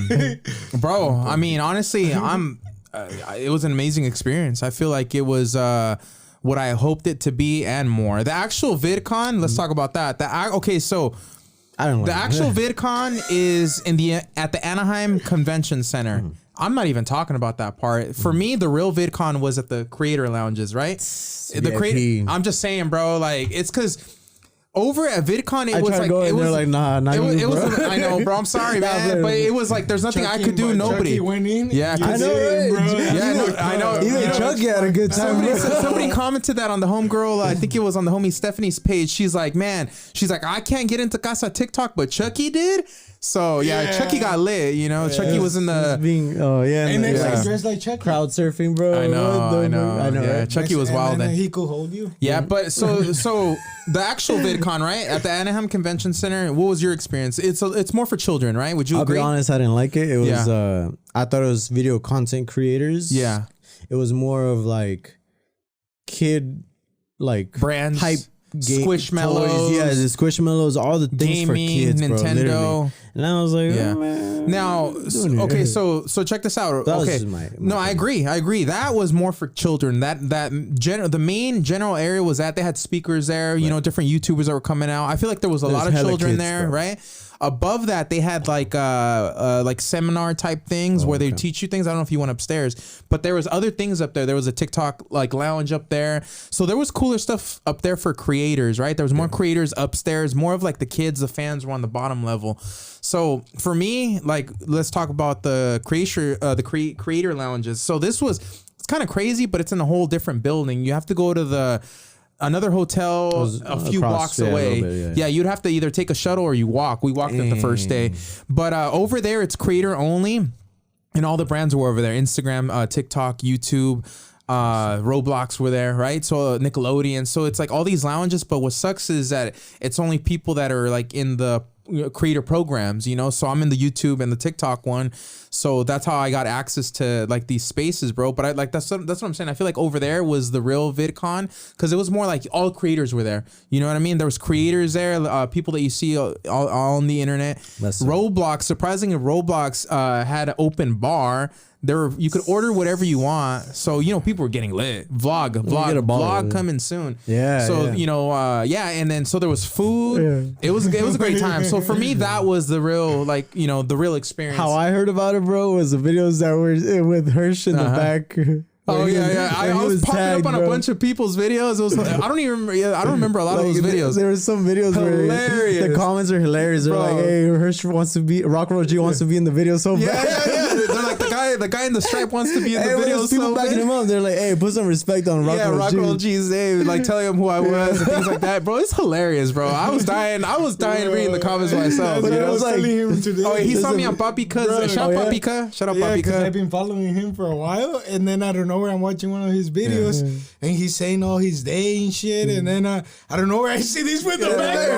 Bro. I mean, honestly, it was an amazing experience. I feel like it was what I hoped it to be and more. The actual VidCon. Let's talk about that. So. I don't know. The actual VidCon is at the Anaheim Convention Center. I'm not even talking about that part. For me, the real VidCon was at the creator lounges, right? I'm just saying, bro. Like, it's because over at VidCon, it was like nah, it was. I know, bro. I'm sorry, man, but it was like there's nothing I could do. Nobody Chucky went in. Yeah, I know, right? Bro. Yeah, I know. Even Chucky had a good time. Somebody commented that on the homegirl. I think it was on the homie Stephanie's page. She's like, I can't get into Casa TikTok, but Chucky did. So Chucky got lit. You know, Chucky was in the and then like dressed like Chucky. Crowd surfing, bro. I know. Yeah, right? Chucky was wild. And he could hold you. Yeah, but so the actual VidCon, right, at the Anaheim Convention Center. What was your experience? It's more for children, right? Would you agree? I'll be honest, I didn't like it. It was I thought it was video content creators. Yeah, it was more of like kid brands hype. Squishmallows, toys, the Squishmallows, all the things gaming, for kids, bro, Nintendo. Literally. And I was like, man, now, so check this out. I agree. That was more for children. The main general area was that they had speakers there. You know, different YouTubers that were coming out. I feel like there was a lot of children kids there, right? Above that, they had like seminar type things where they would teach you things. I don't know if you went upstairs, but there was other things up there. There was a TikTok lounge up there. So there was cooler stuff up there for creators, right? There was more creators upstairs, more of like the kids, the fans were on the bottom level. So for me, let's talk about the creator lounges. So it's kind of crazy, but it's in a whole different building. You have to go to another hotel a few blocks away. You'd have to either take a shuttle or you walk. We walked it the first day. But over there, it's creator only. And all the brands were over there. Instagram, TikTok, YouTube, Roblox were there, right? So Nickelodeon. So it's like all these lounges. But what sucks is that it's only people that are like in the creator programs, you know. So I'm in the YouTube and the TikTok one, so that's how I got access to like these spaces, bro. But that's what I'm saying. I feel like over there was the real VidCon because it was more like all creators were there. You know what I mean? There was creators there, people that you see all on the internet. Roblox, surprisingly, Roblox had an open bar. You could order whatever you want. So, you know, people were getting lit. Vlog coming soon. Yeah. So, you know, and then so there was food. Yeah. It was a great time. So for me, that was the real, the real experience. How I heard about it, bro, was the videos that were with Hirsch in the back. Oh yeah. I was popping tagged, up on a bunch of people's videos. It was, I don't even remember. Yeah, I don't remember a lot of those videos. There were some videos hilarious. where the comments are hilarious. They're like, "Hey, Hersh wants to be Rock Roll G wants to be in the video so bad." Yeah. They're like the guy in the stripe wants to be in the video. People backing him up. They're like, "Hey, put some respect on Rock Roll G." Rock Roll G's name, like telling him who I was and things like that, bro. It's hilarious, bro. I was dying reading the comments myself. But I was like, telling him today. Oh, he saw me on Papika's. Shout out Papika. Shout out Papika. I've been following him for a while, and then I don't know where I'm watching one of his videos, and he's saying all his day and shit, and then I don't know where I see this with the back.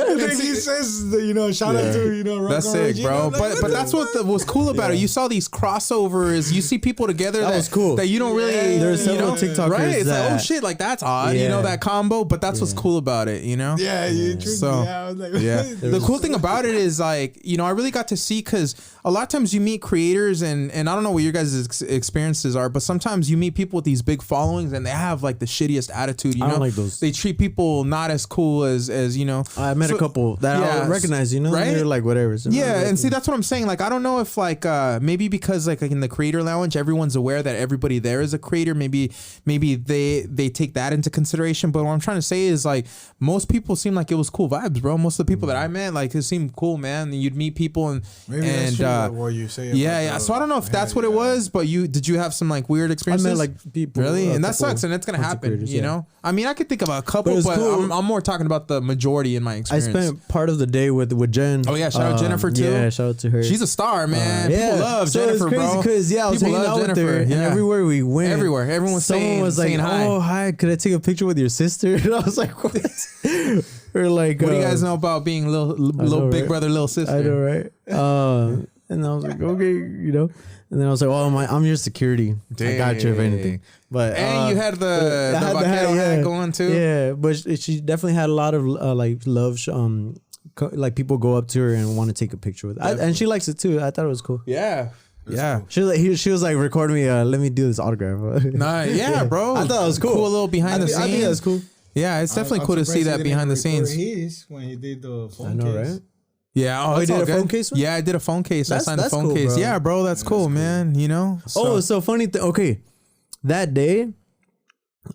And then he says, shout out to Rock That's sick, bro. But that's what was cool about it. You saw these crossovers. You see people together that was cool. That you don't really. There's several TikTokers, right? It's that, like, oh shit, like that's odd. You know that combo. But that's what's cool about it. You know. Yeah, you tricked me. I was like, the cool thing about it is like I really got to see, because a lot of times you meet creators and I don't know what your guys' experiences are, but sometimes you meet people with these big followings and they have like the shittiest attitude. You know, I don't like those. They treat people not as cool as I met a couple that I recognize. right? They're like whatever. And see, that's what I'm saying. Like, I don't know if like maybe because like in the creator lounge, everyone's aware that everybody there is a creator. Maybe they take that into consideration. But what I'm trying to say is like most people seem like it was cool vibes, bro. Most of the people that I met, like, it seemed cool, man. And you'd meet people and that's true, what you say. So I don't know if that's what it was, but did you have some like weird experiences? I met like people really, and that sucks, and it's gonna happen. You know, I mean, I could think of a couple, but cool. I'm more talking about the majority in my experience. I spent part of the day with Jen. Oh yeah, shout out Jennifer too. Yeah, shout out to her. She's a star, man. People love Jennifer, it's crazy because I was hanging out with her, and everywhere we went, everyone was saying hi. "Oh, hi, could I take a picture with your sister?" And I was like, "What?" Or like, what do you guys know about being little big brother, little sister? I know, right? And I was like, okay, And then I was like, "Oh, I'm your security. I got you if anything." But you had the vaquero hat going too. Yeah, but she definitely had a lot of like love. Like people go up to her and want to take a picture with her. And she likes it too. I thought it was cool. Yeah. Cool. She was like recording me. Let me do this autograph. Yeah, bro. I thought it was cool. Cool little behind the scenes. I think that's cool. Yeah, it's definitely cool to see that behind the scenes. When he did the phone I know, right? Yeah. Oh, you did a phone case one? Yeah, I did a phone case. I signed a phone cool, case. bro. Yeah, bro, that's cool, man. You know. Oh, so funny. Okay, that day.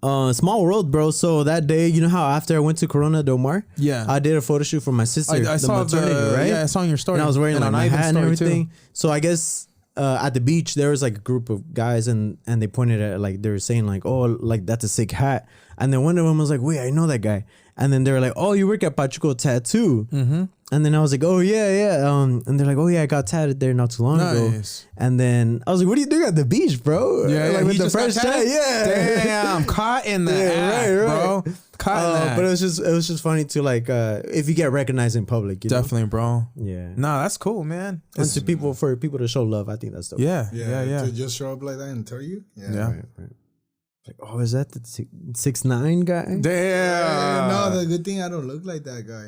Small world, bro. So that day, you know how after I went to Corona Del Mar, I did a photo shoot for my sister. I saw maternity, right? Yeah, I saw in your story. And I was wearing like my hat and everything. Too. So I guess at the beach there was like a group of guys and they pointed at like they were saying like, "Oh, like that's a sick hat." And then one of them was like, "Wait, I know that guy." And then they were like, "Oh, you work at Pachuco Tattoo." Mm-hmm. And then I was like, "Oh yeah." And they're like, "Oh yeah, I got tatted there not too long ago." And then I was like, "What are you doing at the beach, bro?" Yeah, like with the fresh tat. Yeah, damn, caught in the act, bro. Caught in that. But it was just funny to like if you get recognized in public. Definitely, bro. Yeah. No, that's cool, man. And for people to show love, I think that's dope. Yeah. To just show up like that and tell you. Yeah. Right. Like, oh, is that the 6'9" guy? Damn. No, the good thing I don't look like that guy.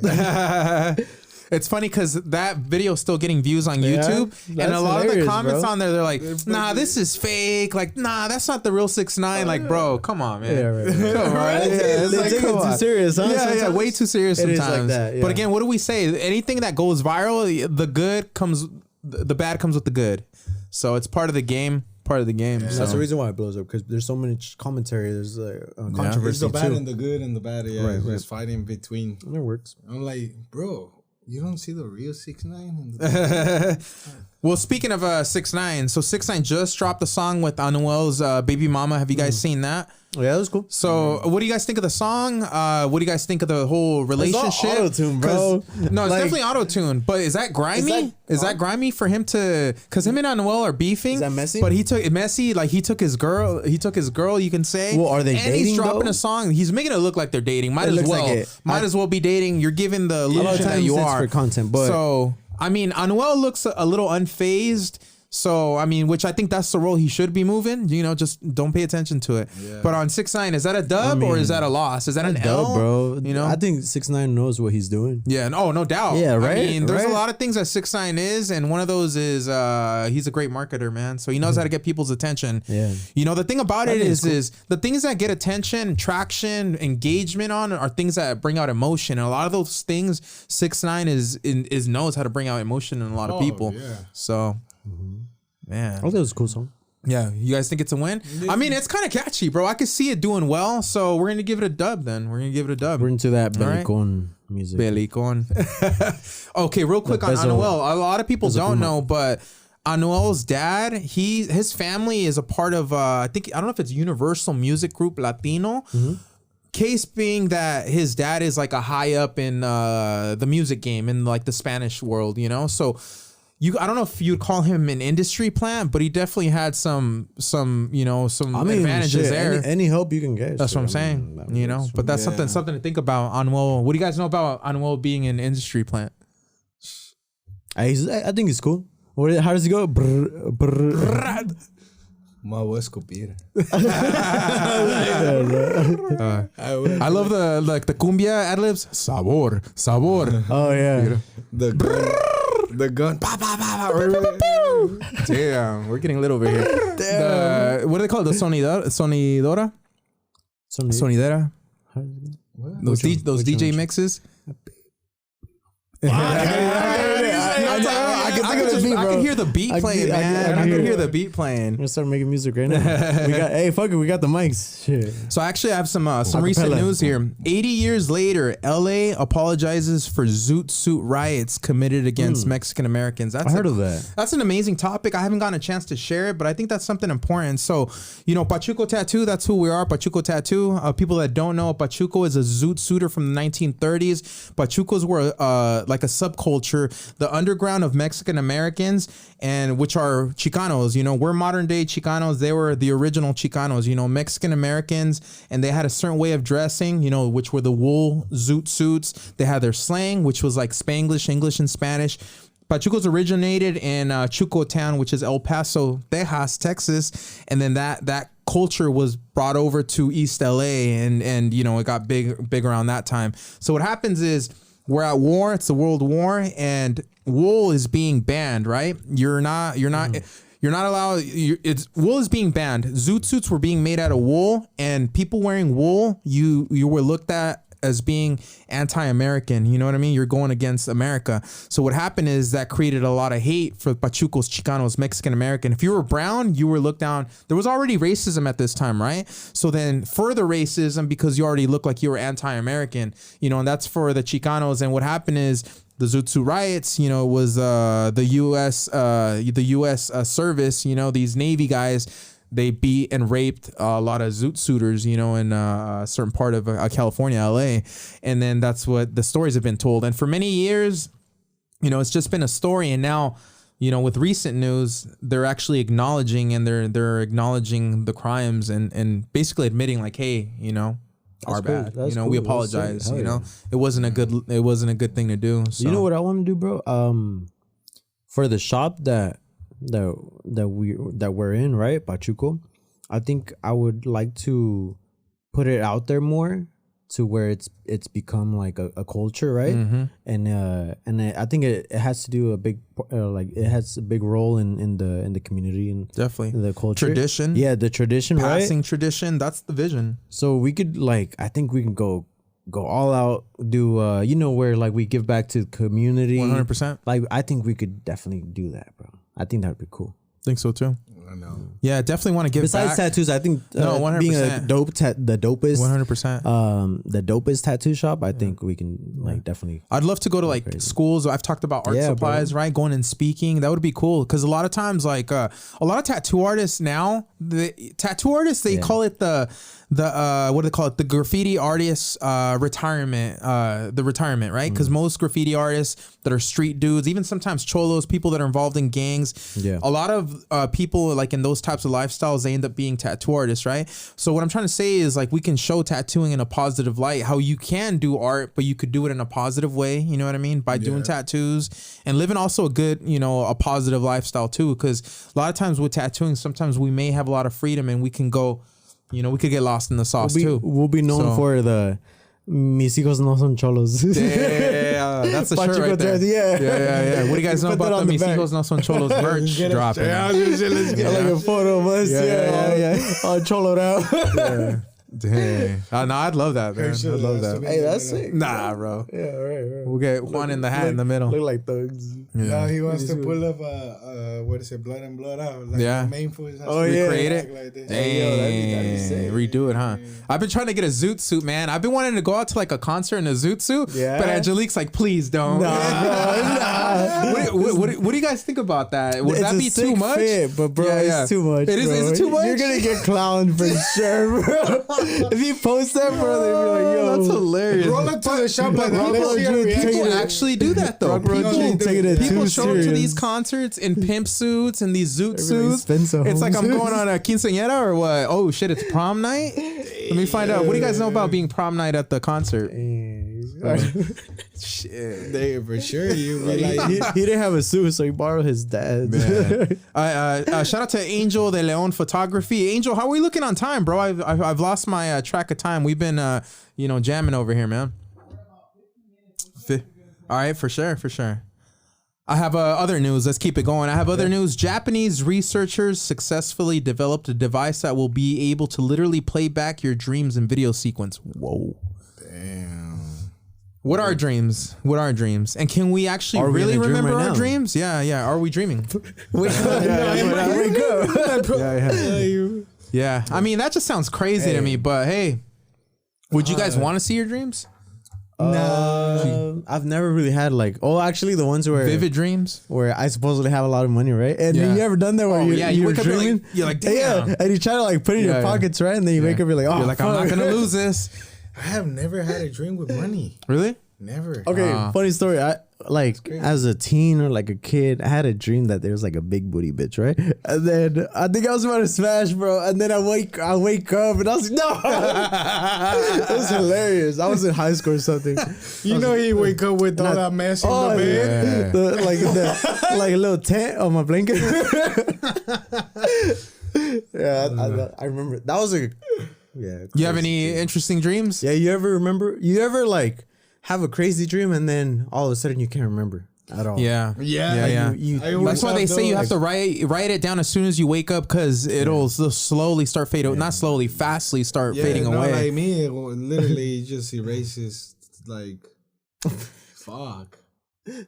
It's funny because that video is still getting views on YouTube, and a lot of the comments on there, they're like, "Nah, this is fake. Like, nah, that's not the real 6'9". Like, bro, come on, man. Yeah, right. Come on. It's like, take it too serious, huh? Yeah, way too serious sometimes. It is like that, yeah. But again, what do we say? Anything that goes viral, the bad comes with the good. So it's part of the game. Yeah. So. That's the reason why it blows up, because there's so much commentary. There's controversy. There's the bad too. and the good and the bad. Yeah, right. Just fighting between. And it works. I'm like, bro, you don't see the real 6'9"? Well, speaking of 6ix9ine, so 6ix9ine just dropped a song with Anuel's Baby Mama. Have you guys seen that? Oh, yeah, that was cool. So, what do you guys think of the song? What do you guys think of the whole relationship? It's all auto-tune, bro. No, it's definitely auto-tune. But is that grimy? Is that grimy for him to? Because him and Anuel are beefing. Is that messy? But he took his girl. You can say. Well, are they dating? And he's dropping though? a song. He's making it look like they're dating. Might as well be dating. You're giving the illusion that you are for content. But so I mean, Anuel looks a little unfazed. So, I mean, which I think that's the role he should be moving. You know, just don't pay attention to it. Yeah. But on 6ix9ine, is that a dub or is that a loss? Is that an L, dub, bro? You know, I think 6ix9ine knows what he's doing. Yeah, no doubt. Yeah, right. I mean, there's a lot of things that 6ix9ine is, and one of those is he's a great marketer, man. So he knows how to get people's attention. Yeah. You know, the thing about it is the things that get attention, traction, engagement on are things that bring out emotion, and a lot of those things 6ix9ine knows how to bring out emotion in a lot of people. Yeah. So. Man, I thought it was a cool song. Yeah, you guys think it's a win? I mean, it's kind of catchy, bro. I could see it doing well, so we're gonna give it a dub. Then we're into that Belicon music. Belicon. Okay, real quick on Anuel. A lot of people don't know, but Anuel's dad, his family is a part of I don't know if it's Universal Music Group Latino. Mm-hmm. Case being that his dad is like a high up in the music game in like the Spanish world, you know, so. I don't know if you'd call him an industry plant, but he definitely had some advantages there. Any help you can get. That's what I'm saying. You know, but that's something to think about. Anuel, what do you guys know about Anuel being an industry plant? I think it's cool. How does it go? Ma voy a escupir. I love the cumbia ad-libs. Sabor. Oh yeah. The gun. Damn, we're getting lit over here. What do they call it? The sonidora? Sonidera? Those DJ mixes? I can hear the beat playing, man. I can hear the beat playing. We're gonna start making music right now. We got the mics. Shit. So I actually have some recent news here. 80 years later, LA apologizes for Zoot Suit riots committed against Mexican Americans. I heard of that. That's an amazing topic. I haven't gotten a chance to share it, but I think that's something important. So, you know, Pachuco Tattoo, that's who we are. Pachuco Tattoo. People that don't know, Pachuco is a Zoot Suiter from the 1930s. Pachucos were like a subculture, the underground of Mexican Americans, and which are Chicanos. You know, we're modern day Chicanos. They were the original Chicanos, you know, Mexican Americans, and they had a certain way of dressing, you know, which were the wool zoot suits. They had their slang, which was like Spanglish, English, and Spanish. Pachucos originated in Chuco Town, which is El Paso, Texas, Texas, and then that culture was brought over to East LA, and you know, it got big around that time. So what happens is, we're at war. It's the World War, and wool is being banned. Right? You're not allowed. Wool is being banned. Zoot suits were being made out of wool, and people wearing wool, you were looked at as being anti-American. You know what I mean? You're going against America. So what happened is that created a lot of hate for Pachucos, Chicanos, Mexican American. If you were brown, you were looked down. There was already racism at this time, right? So then further racism because you already looked like you were anti-American, you know, and that's for the Chicanos. And what happened is the Zoot Suit riots, you know, was the U.S. Service, you know, these Navy guys. They beat and raped a lot of Zoot Suiters, you know, in a certain part of California, LA. And then that's what the stories have been told. And for many years, you know, it's just been a story. And now, you know, with recent news, they're actually acknowledging and they're acknowledging the crimes and basically admitting like, hey, you know, our bad. You know, we apologize. You know, it wasn't a good thing to do. So. You know what I want to do, bro? For the shop that we're in, right, Pachuco, I think I would like to put it out there more to where it's become like a culture, right? Mm-hmm. And I think it has to do it has a big role in the community and definitely the culture, tradition. Yeah, the tradition, passing tradition. That's the vision. So we could I think we can go all out, do you know, where like we give back to the community 100%. Like I think we could definitely do that, bro. I think that would be cool. Think so too. I know. Yeah, definitely want to give besides back. tattoos, I think being a the dopest 100%. The dopest tattoo shop, I think we can definitely. I'd love to go to like schools. I've talked about art supplies, right? Going and speaking, that would be cool because a lot of times like a lot of tattoo artists now, they call it the what do they call it? The graffiti artists retirement, right? Because most graffiti artists that are street dudes, even sometimes cholos, people that are involved in gangs, a lot of people like in those types of lifestyles, they end up being tattoo artists, right? So what I'm trying to say is like we can show tattooing in a positive light, how you can do art, but you could do it in a positive way, you know what I mean? By doing tattoos and living also a good, you know, a positive lifestyle too. Because a lot of times with tattooing, sometimes we may have a lot of freedom and we can go, you know, we could get lost in the sauce too. We'll be known for the mis hijos no son cholos. Yeah, that's a shirt right there. Yeah. What do you guys know about the mis hijos no son cholos merch dropping? Let's get like a photo of us. Yeah. All choloed out. Dang. No, I'd love that, man. I'd love that. Hey, that's sick. Nah, bro. Yeah, right. We'll get Juan in the hat in the middle. Look like thugs. No, he wants to pull up what is it, blood in, blood out. Like Yeah. main for his Recreate it. like this. Dang. Redo it, huh? I've been trying to get a zoot suit, man. I've been wanting to go out to like a concert in a zoot suit. Yeah. But Angelique's like, please don't. Nah. What do you guys think about that? Would that be too much? Fit, but bro, it's too much. It is. Bro. Is it too much? You're gonna get clowned for sure, bro. If you post that, bro, they'll be like, yo, that's hilarious. Roll up to the shop like People actually do that though. People show up to these concerts in pimp suits and these zoot suits. It's like I'm going on a quinceañera or what? Oh shit, it's prom night. Let me find out. What do you guys know about being prom night at the concert? Shit, they for sure you be like he didn't have a suit, so he borrowed his dad's. Shout out to Angel de Leon Photography. Angel, how are we looking on time, bro? I've lost my track of time. We've been jamming over here, man. All right, for sure. I have other news. Let's keep it going. I have other news. Japanese researchers successfully developed a device that will be able to literally play back your dreams in video sequence. Whoa. damn. What are dreams? And can we actually really remember our dreams? Yeah. Are we dreaming? Wake up. Yeah. I mean, that just sounds crazy to me, but hey, would you guys want to see your dreams? No, I've never really had actually the ones where Vivid dreams, where I supposedly have a lot of money, right? And you ever done that where you're dreaming? You're like, damn. Yeah, and you try to put it in your pockets, right? And then you wake up, you're like, oh, you're like, I'm not gonna lose this. I have never had a dream with money. Really? Never. Okay, funny story. I as a teen or like a kid, I had a dream that there was like a big booty bitch, right? And then I think I was about to smash, bro. And then I wake up and I was like, no. It was hilarious. I was in high school or something. He wake up with all that mess in the bed. Like a little tent on my blanket. I remember. That was a You have any interesting dreams? Yeah, you ever have a crazy dream and then all of a sudden you can't remember at all? Yeah. That's why they say you have to write it down as soon as you wake up, because it'll slowly start fading. Not slowly, fastly start fading away. Like me, it literally just erases fuck.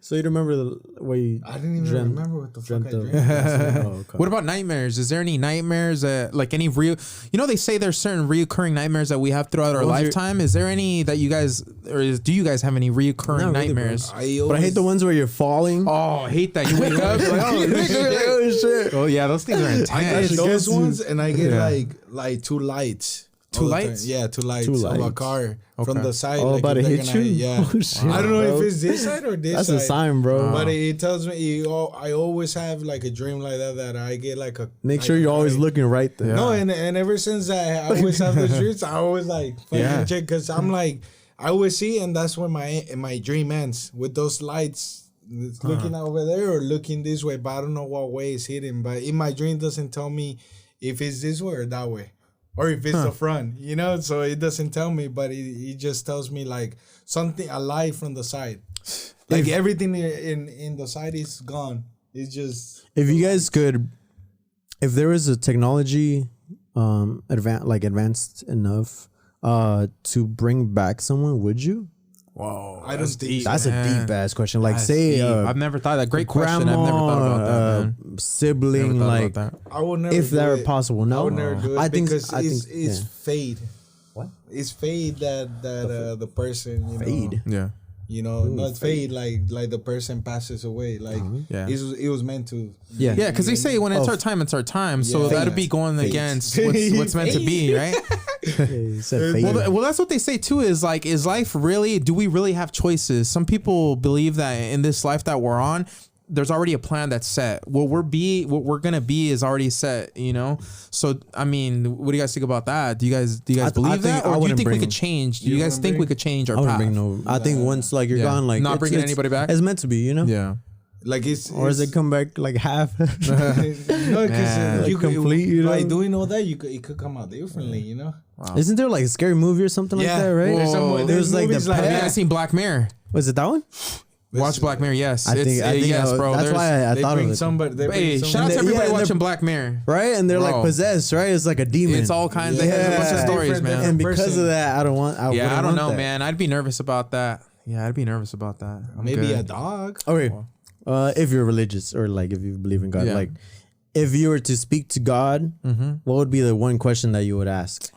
So you remember the way you I didn't even remember what the fuck I dreamt. Okay. What about nightmares? Is there any nightmares that any real? They say there's certain reoccurring nightmares that we have throughout our lifetime. Is there any that you guys, do you guys have any reoccurring nightmares? But I hate the ones where you're falling. Oh, I hate that. You wake up, you're like, oh shit. Oh yeah, those things are intense. I get those ones, and I get like two lights. Two lights? Yeah, two lights of a car from the side. Oh, about to hit you? Yeah. Oh, shit, I don't know bro. if it's this side or this side. That's a sign, bro. But it tells me, I always have like a dream like that I get like a... Make sure you're always looking right there. Yeah. No, and ever since I always have those dreams, I always fucking check, because I'm like, I always see, and that's when my dream ends, with those lights. It's looking over there or looking this way, but I don't know what way it's hitting. But in my dream, doesn't tell me if it's this way or that way. Or if it's the front, so it doesn't tell me, but it just tells me like something alive from the side. Like everything in the side is gone. It's just... If you guys could, if there was a technology advanced enough to bring back someone, would you? Whoa, I don't think that's a deep ass question. Like, say, I've never thought of that. Great question. I've never thought about that, man. Sibling, I would never. If that were possible, no. I would never do it. It's fade. What? It's fade that the person fade. Yeah. Not fade like the person passes away. Like it was meant to. Yeah. Yeah, because they say when it's our time, it's our time. So that'd be going against what's meant to be, right? Well, that's what they say too. Is life really? Do we really have choices? Some people believe that in this life that we're on, there's already a plan that's set. What we're gonna be is already set. So I mean, what do you guys think about that? Do you guys believe that, or do you think we could change? Do you guys think we could change our path? I think once you're gone, not bringing anybody back. It's meant to be, Yeah. Like or does it come back like half? No, because you complete. By doing all that, it could come out differently. Wow. Isn't there like a scary movie or something like that? Right? There's like the like have you guys seen Black Mirror? Was it that one? Watch Black Mirror. Yes, I think yes, bro. That's why I thought of it. Hey, shout out to everybody watching Black Mirror. Right, and they're like possessed. Right, it's like a demon. It's all kinds of a bunch of stories, man. And because of that, I don't want. I don't know, man. I'd be nervous about that. Yeah, I'd be nervous about that. Maybe a dog. Okay, if you're religious or like if you believe in God, like if you were to speak to God, what would be the one question that you would ask,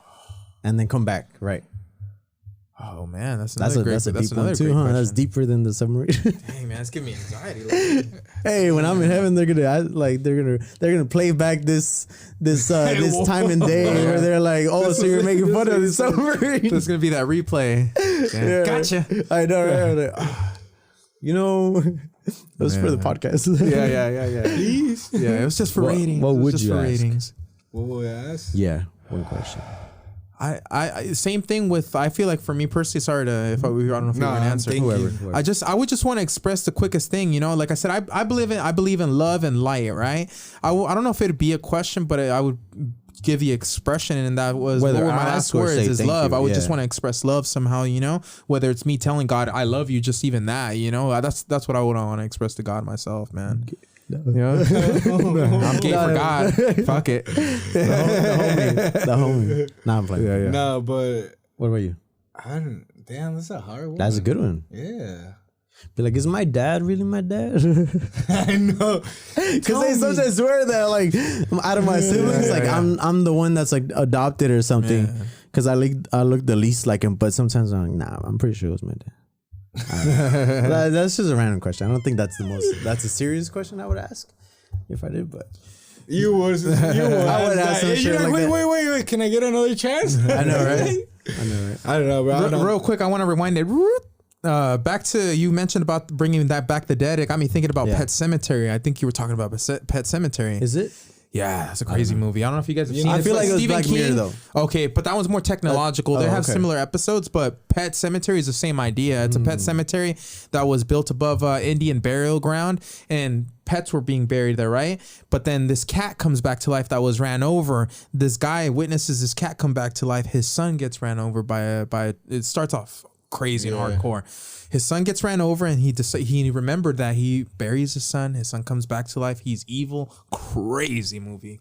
and then come back, right? Oh man, that's a deep one too, huh? That's deeper than the submarine. Dang man, it's giving me anxiety. Hey, when I'm in heaven, they're gonna play back this time and day where they're like, oh, so you're making fun of the submarine. There's gonna be that replay. Yeah, gotcha. I know, right? You know, it was for the podcast. Yeah. Please. Yeah, it was just for ratings. What would you ask? Ratings. What would I ask? Yeah, one question. I same thing with, I feel like for me personally, sorry to I don't know if you're gonna answer. Whoever. I would just want to express the quickest thing, you know, like I said, I believe in love and light, right? I don't know if it'd be a question, but I would give the expression, and that was what were my last words is love. I would just want to express love somehow, you know, whether it's me telling God I love you, just even that, you know, that's what I would want to express to God myself, man. You know? I'm gay for God. Fuck it. The homie. Nah, I'm playing. Yeah. No, but what about you? Damn, that's a hard one. That's a good one. Yeah. Be like, is my dad really my dad? I know. Because they sometimes swear that, like, out of my siblings, like, I'm the one that's like adopted or something. Because I look the least like him, but sometimes I'm like, nah, I'm pretty sure it was my dad. That's just a random question. I don't think that's a serious question I would ask if I did, but you would I would ask some shit like wait, can I get another chance? I know, right? I don't know, bro. Real quick, I want to rewind it back to, you mentioned about bringing that back the dead. It got me thinking about Pet Sematary. I think you were talking about Pet Sematary. Is it? Yeah, it's a crazy movie. I don't know if you guys have seen it. I feel like it was Black Mirror, though. Okay, but that one's more technological. They have similar episodes, but Pet Sematary is the same idea. It's a pet cemetery that was built above Indian burial ground, and pets were being buried there, right? But then this cat comes back to life that was ran over. This guy witnesses this cat come back to life. His son gets ran over by it starts off crazy and hardcore. His son gets ran over, and he remembered that he buries his son. His son comes back to life. He's evil. Crazy movie.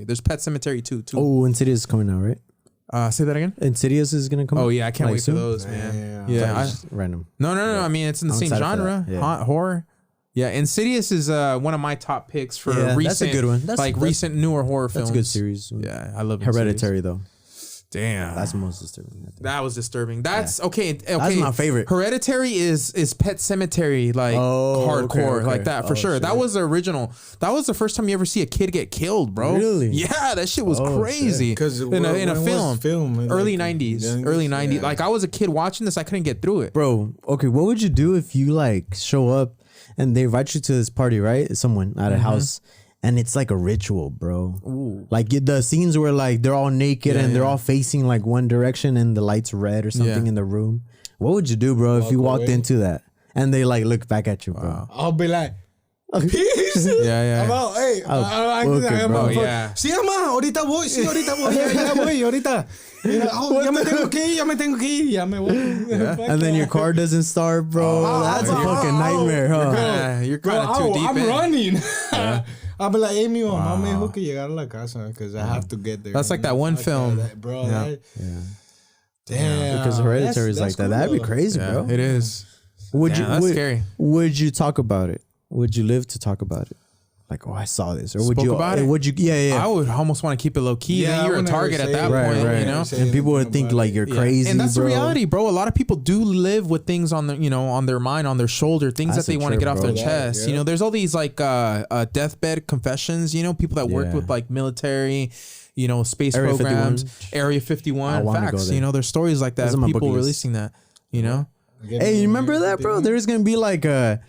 There's Pet Sematary too. Oh, Insidious is coming out, right? Say that again. Insidious is gonna come. Oh yeah, I can't wait for those, man. Yeah, random. No. I mean, it's in the same genre, horror. Yeah, Insidious is one of my top picks for recent. That's a good one. That's recent newer horror films. That's a good series. Yeah, I love Hereditary though. Damn, that's the most disturbing. That was disturbing. That's okay. That's my favorite. Hereditary is Pet Sematary, like hardcore, like that for sure. Shit. That was the original. That was the first time you ever see a kid get killed, bro. Really? Yeah, that shit was crazy. Because in a film, early '90s, early '90s. Yeah. Like I was a kid watching this, I couldn't get through it, bro. Okay, what would you do if you like show up and they invite you to this party, right? Someone at a house. And it's like a ritual, bro. Ooh. Like the scenes where like they're all naked and they're all facing like one direction and the light's red or something in the room. What would you do, bro, if you walked into that and they like look back at you, bro? Wow. I'll be like, peace. Yeah. About, hey, Sí, mamá, ahorita voy, ya voy, ahorita. Ya me tengo que ir, ya me voy. And then your car doesn't start, bro. That's a fucking nightmare, huh? You're kind of too deep I'm running. I'll be like, hey, mi mamá me dijo que llegar a la casa because I have to get there. That's like that one film. Bro, damn. Because Hereditary is like that. That'd be crazy, bro. It is. That's scary. Would you talk about it? Would you live to talk about it? Like, oh, I saw this. Or would you about it? Would you? Yeah. I would almost want to keep it low key. Then you're a target at that point, right. You know. And people would think like you're crazy. And that's bro. the reality, bro. A lot of people do live with things on their, on their mind, on their shoulder, things that they want to get off their chest. You know, there's all these like deathbed confessions. You know, people that worked with like military, space Area programs, 51. Area 51. Facts. There's stories like that. People releasing that. You know. Hey, you remember that, bro? There's gonna be like a.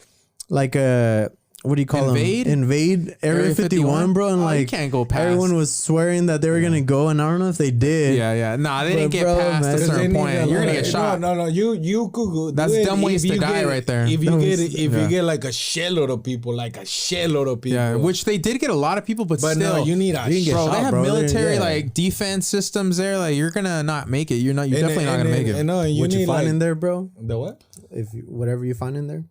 What do you call them? Invade Area 51, bro. And like, you can't go past. Everyone was swearing that they were gonna go, and I don't know if they did. Yeah. Nah, they didn't get past a certain point. You're gonna get shot. No. You could. That's dumb ways to die right there. If you get like a shitload of people, Yeah, which they did get a lot of people, but still, no, you need a bro. They have military like defense systems there. Like you're gonna not make it. You're definitely not gonna make it. What you find in there, bro? The what? Whatever you find in there.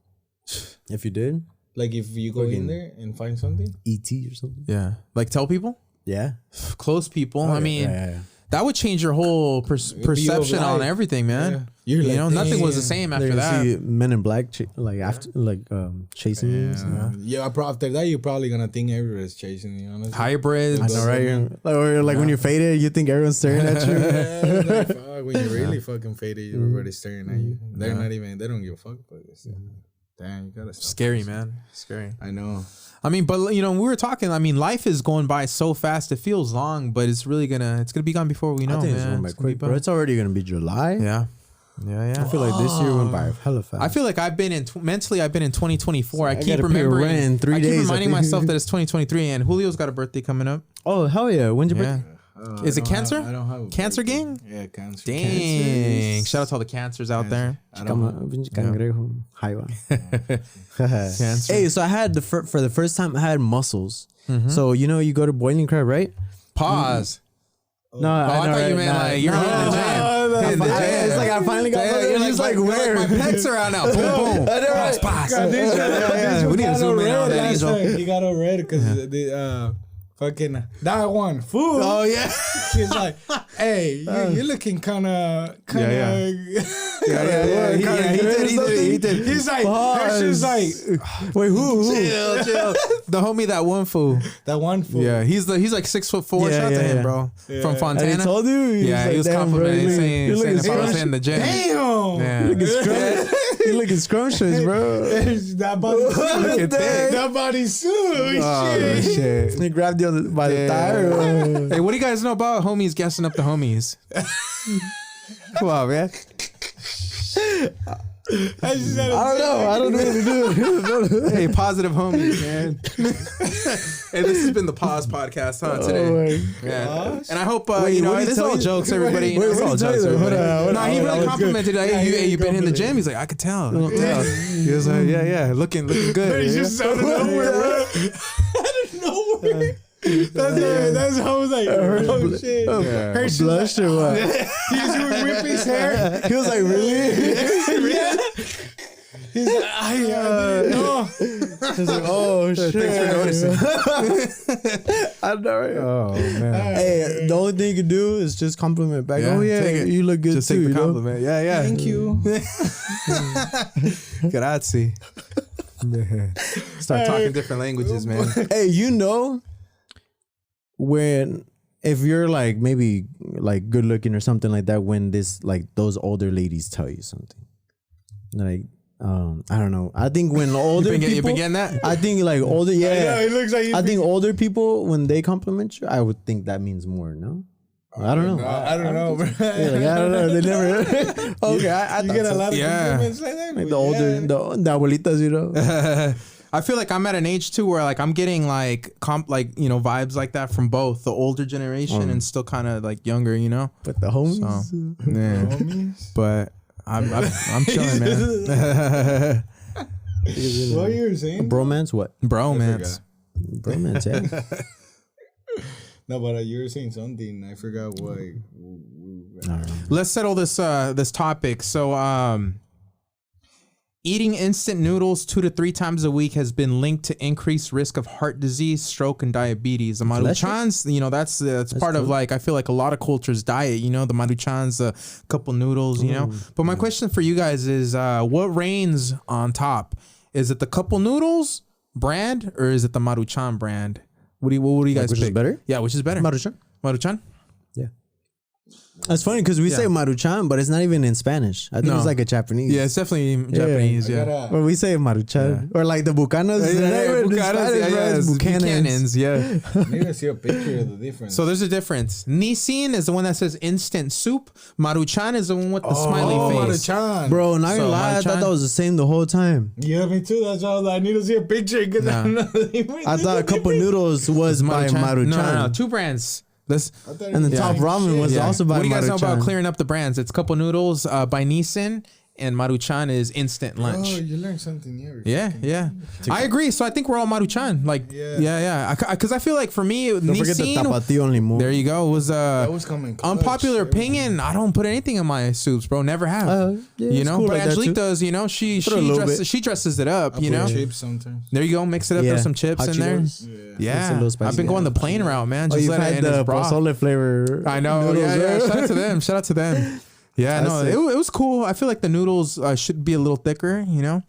If you did, Like if you go in there and find something, ET or something. Yeah. Like tell people? Yeah. Close people. I mean, yeah. that would change your whole perception on everything, man. Yeah. You're You know, like, nothing was the damn. same after They're gonna that. see Men in Black, chasing you. Yeah, after that, you're probably gonna think everybody's chasing you. Honestly, Hybrids. I know, right? Or like when you're faded, you think everyone's staring at you. Yeah, like, fuck, when you're really fucking faded, everybody's staring at you. They're not even. They don't give a fuck about this. Damn, you gotta stop. Scary, man. Scary. I know. I mean, but you know, we were talking. I mean, life is going by so fast. It feels long, but it's really gonna be gone before we know. I think it's man. going by It's gonna be quick, bro. It's already gonna be July. Yeah. I feel like this year went by hella fast. I feel like I've been mentally. I've been in 2024. I keep gotta pay remembering. rent in 3 I keep days, I reminding think. myself that it's 2023, and Julio's got a birthday coming up. Oh hell yeah! When's your Yeah. birthday? Is it Cancer? I don't have a Cancer birthday. gang? Yeah, Cancer. Dang! Shout out to all the cancers out there. I don't have, Cangrejo. Jaiba. Cancer. Hey, so I had for the first time I had muscles. So you know you go to Boiling Crab, right? Pause. No, Oh, I thought you meant like you're hitting the gym. Hitting the gym. It's like I finally got. Yeah, You're like where? my pecs are out now. Boom, boom. Pause, pause. We need to zoom in on that, Angel. He got all red because the fucking that one fool. Oh yeah. He's like, hey, you're looking kind of. Yeah. He did. He's like, Hershey's like, Wait, who? Chill. The homie, that one fool. that one fool. Yeah, he's like 6'4". Yeah, Shout out to yeah, him, yeah. bro. Yeah. From And Fontana. he told you? Yeah, he was "Damn, bro, complimenting, you saying look if I was scrumptious." hitting the gym. Damn. Yeah. You looking scrumptious, bro. That body suit. That body suit. Oh, shit. He grabbed you by the thigh. Hey, what do you guys know about homies guessing up the homies? Come on, man. I just had I don't know. I don't know what to do. Hey, positive homies, man. Hey, this has been the Pause Podcast, huh? Today. Yeah. And I hope, Wait, you know, what did this he is tell all you? jokes, everybody. Wait, It's what all did he tell jokes, you? Hold everybody. on. No, he really complimented. Hey, you been in the gym? He's like, I could tell. He was like, yeah, looking good. He just out of nowhere, bro. Out of nowhere. That's how I was like, oh shit. Hershey's Blush or what? he was whip his hair. He was like, really? Yeah. He's like, I didn't know. He's like, oh shit. Thanks for noticing. I know. Right? Oh, man. Hey, the only thing you can do is just compliment back. Yeah, Oh yeah, take it. you look good Just too. take the you know? compliment. Yeah. Thank you. Grazie. Start talking different languages, man. Hey, you know, when if you're like maybe like good looking or something like that, when this like those older ladies tell you something, like I don't know. I think when older You people, been getting that? I think like older, Yeah, it looks like I think older people when they compliment you, I would think that means more. No, I don't know. I don't know, bro. Yeah, like, I don't know. They never. Okay, I You thought get a so. lot of Yeah. compliments like that. Like but the older, yeah. the abuelitas, you know. I feel like I'm at an age too where like I'm getting like vibes like that from both the older generation and still kind of like younger, you know. But the homies. So, yeah. Homies. But I'm chilling, man. What you were saying? Bromance, what? Bro, man. forgot. Bromance, yeah. No, but you were saying something. I forgot what. Let's settle this topic. So, eating instant noodles 2 to 3 times a week has been linked to increased risk of heart disease, stroke, and diabetes. The Maruchan's, you know, that's part of like I feel like a lot of cultures' diet. You know, the Maruchan's, a couple noodles. You know, but my question for you guys is, what reigns on top? Is it the couple noodles brand or is it the Maruchan brand? What do you guys Which pick? is better? Yeah, which is better? Maruchan. Maruchan? Yeah. That's funny because we say Maruchan, but it's not even in Spanish. I think it's like a Japanese. Yeah, it's definitely Japanese. Yeah. Or we say Maruchan. Or like the Bucanas. Buchanans, yeah. Maybe I see a picture of the difference. So there's a difference. Nissin is the one that says instant soup. Maruchan is the one with the smiley face. Maruchan. Bro, not gonna lie, I thought Maruchan? that was the same the whole time. Yeah, me too. That's all. I need to see a picture because I don't know. I thought a couple noodles was by Maruchan. No. 2 brands. And the top ramen was also by Maruchan. What do you guys know about clearing up the brands? It's Couple Noodles by Nissin and Maruchan is instant lunch. Oh, you learned something new. Yeah. I agree. So I think we're all Maruchan. Like, yeah. Because I feel like for me, don't forget the tapatio limon. There you go. It was that was coming clutch, unpopular opinion. I don't put anything in my soups, bro. Never have. You know, cool but like Angelique does. You know, she dresses it up. I put chips sometimes. There you go. Mix it up. Throw some chips in there. Yeah. I've been going the plain route, man. Just let it in the pozole flavor. I know. Yeah. Shout out to them. Yeah, no, it was cool. I feel like the noodles should be a little thicker, you know?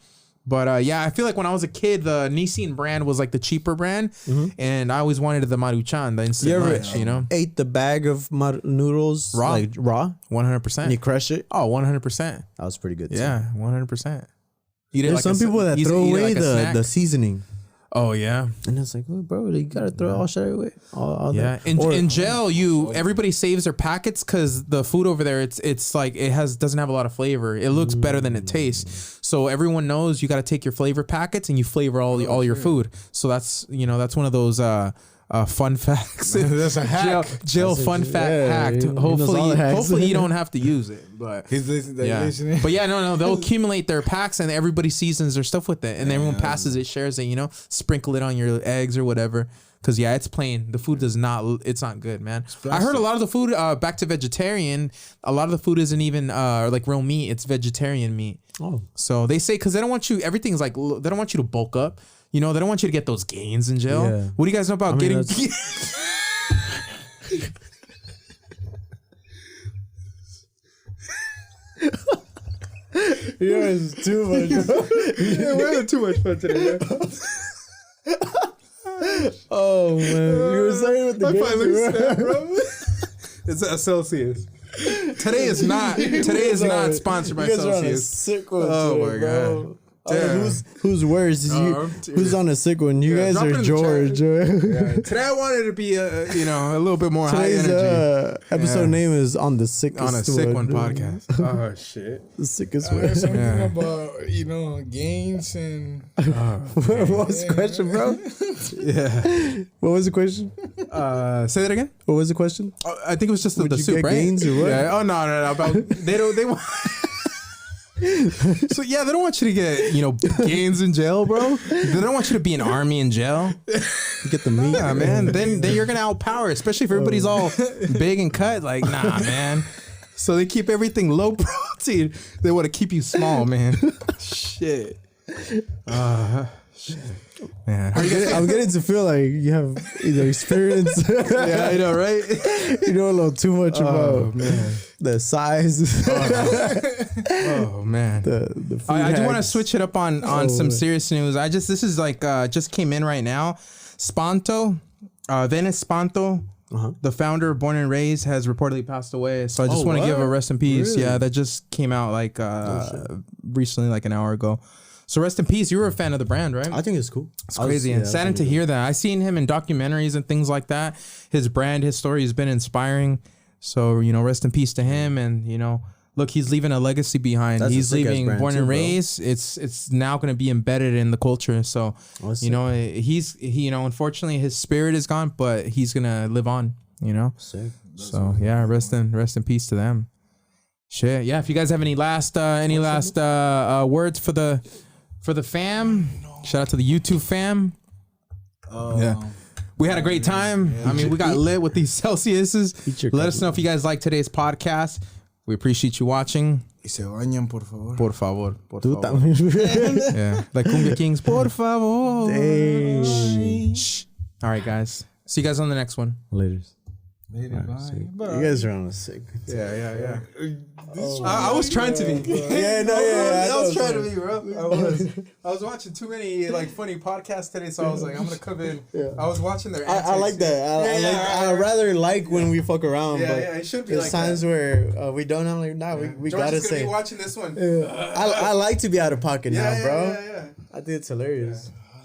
But yeah, I feel like when I was a kid, the Nissin brand was like the cheaper brand. And I always wanted the Maruchan, the instant lunch, you know? Ate the bag of noodles raw? Like raw? 100%. And you crush it? Oh, 100%. That was pretty good too. Yeah, 100%. There's some people that throw away the seasoning. Oh yeah, and it's like, oh, bro, you gotta throw all shit away. All yeah, in jail, everybody saves their packets because the food over there, it's like doesn't have a lot of flavor. It looks better than it tastes. So everyone knows you got to take your flavor packets and you flavor all your food. So that's one of those fun facts. That's a hack. Jail fun fact hacked. Hopefully you don't have to use it. But listening. But yeah, no, they'll accumulate their packs and everybody seasons their stuff with it, and everyone passes it, shares it. You know, sprinkle it on your eggs or whatever. Cause yeah, it's plain. The food it's not good, man. I heard a lot of the food, back to vegetarian. A lot of the food isn't even like real meat. It's vegetarian meat. Oh, so they say cause they don't want you. Everything's like they don't want you to bulk up. You know, they don't want you to get those gains in jail. Yeah. What do you guys know about getting? You guys too much. We're having too much fun today. Oh man, you were saying with the gains, bro. It's a Celsius. Today is not sponsored by Celsius. Oh my god. Who's worse? Who's on a sick one? You guys or George? Today I wanted to be a little bit more high energy. Episode name is on the sickest on a sick one podcast. Oh shit, the sickest one. Something about gains and. What was the question, bro? Yeah. What was the question? Say that again. What was the question? I think it was just the soup, right? Gains or what? Yeah. Oh no. About they want. So yeah, they don't want you to get gains in jail, bro. They don't want you to be an army in jail. Get the meat, yeah, man. Then you're gonna outpower, especially if everybody's all big and cut. Like, nah, man. So they keep everything low protein. They want to keep you small, man. Shit. Shit. Man, I'm getting to feel like you have experience. Yeah, I know, right? You know a little too much about the size. Oh man, the food I do want to switch it up on some serious news. This is like just came in right now. Spanto, Venice Spanto, the founder, born and raised, has reportedly passed away. So I just want to give a rest in peace. Really? Yeah, that just came out like recently, like an hour ago. So rest in peace. You were a fan of the brand, right? I think it's cool. It's crazy and saddened to hear that. I seen him in documentaries and things like that. His brand, his story has been inspiring. So, rest in peace to him. And, look, he's leaving a legacy behind. He's leaving born and raised. It's now going to be embedded in the culture. So, unfortunately his spirit is gone, but he's going to live on, Sick. So, yeah, rest in peace to them. Shit. Yeah. If you guys have any last words for the fam, shout out to the YouTube fam. Yeah. We had a great time. Yeah. I mean, we got lit with these Celsiuses. Let us know if you guys like today's podcast. We appreciate you watching. Y se bañan, por favor. Por favor. Tú también. Yeah. Like Cumbia Kings. Por favor. Shh. All right, guys. See you guys on the next one. Later. Later, bye. You guys are on a sick. Yeah. I was trying to be. I was trying to be, bro. I was watching too many funny podcasts today, so I was like, I'm gonna come in. Yeah. I was watching their antics. I like that. I rather like when we fuck around. Yeah, but it should be. There's times where we don't. I'm like, nah, we gotta say. Be watching this one. I like to be out of pocket now, bro. Yeah. I think it's hilarious. Yeah.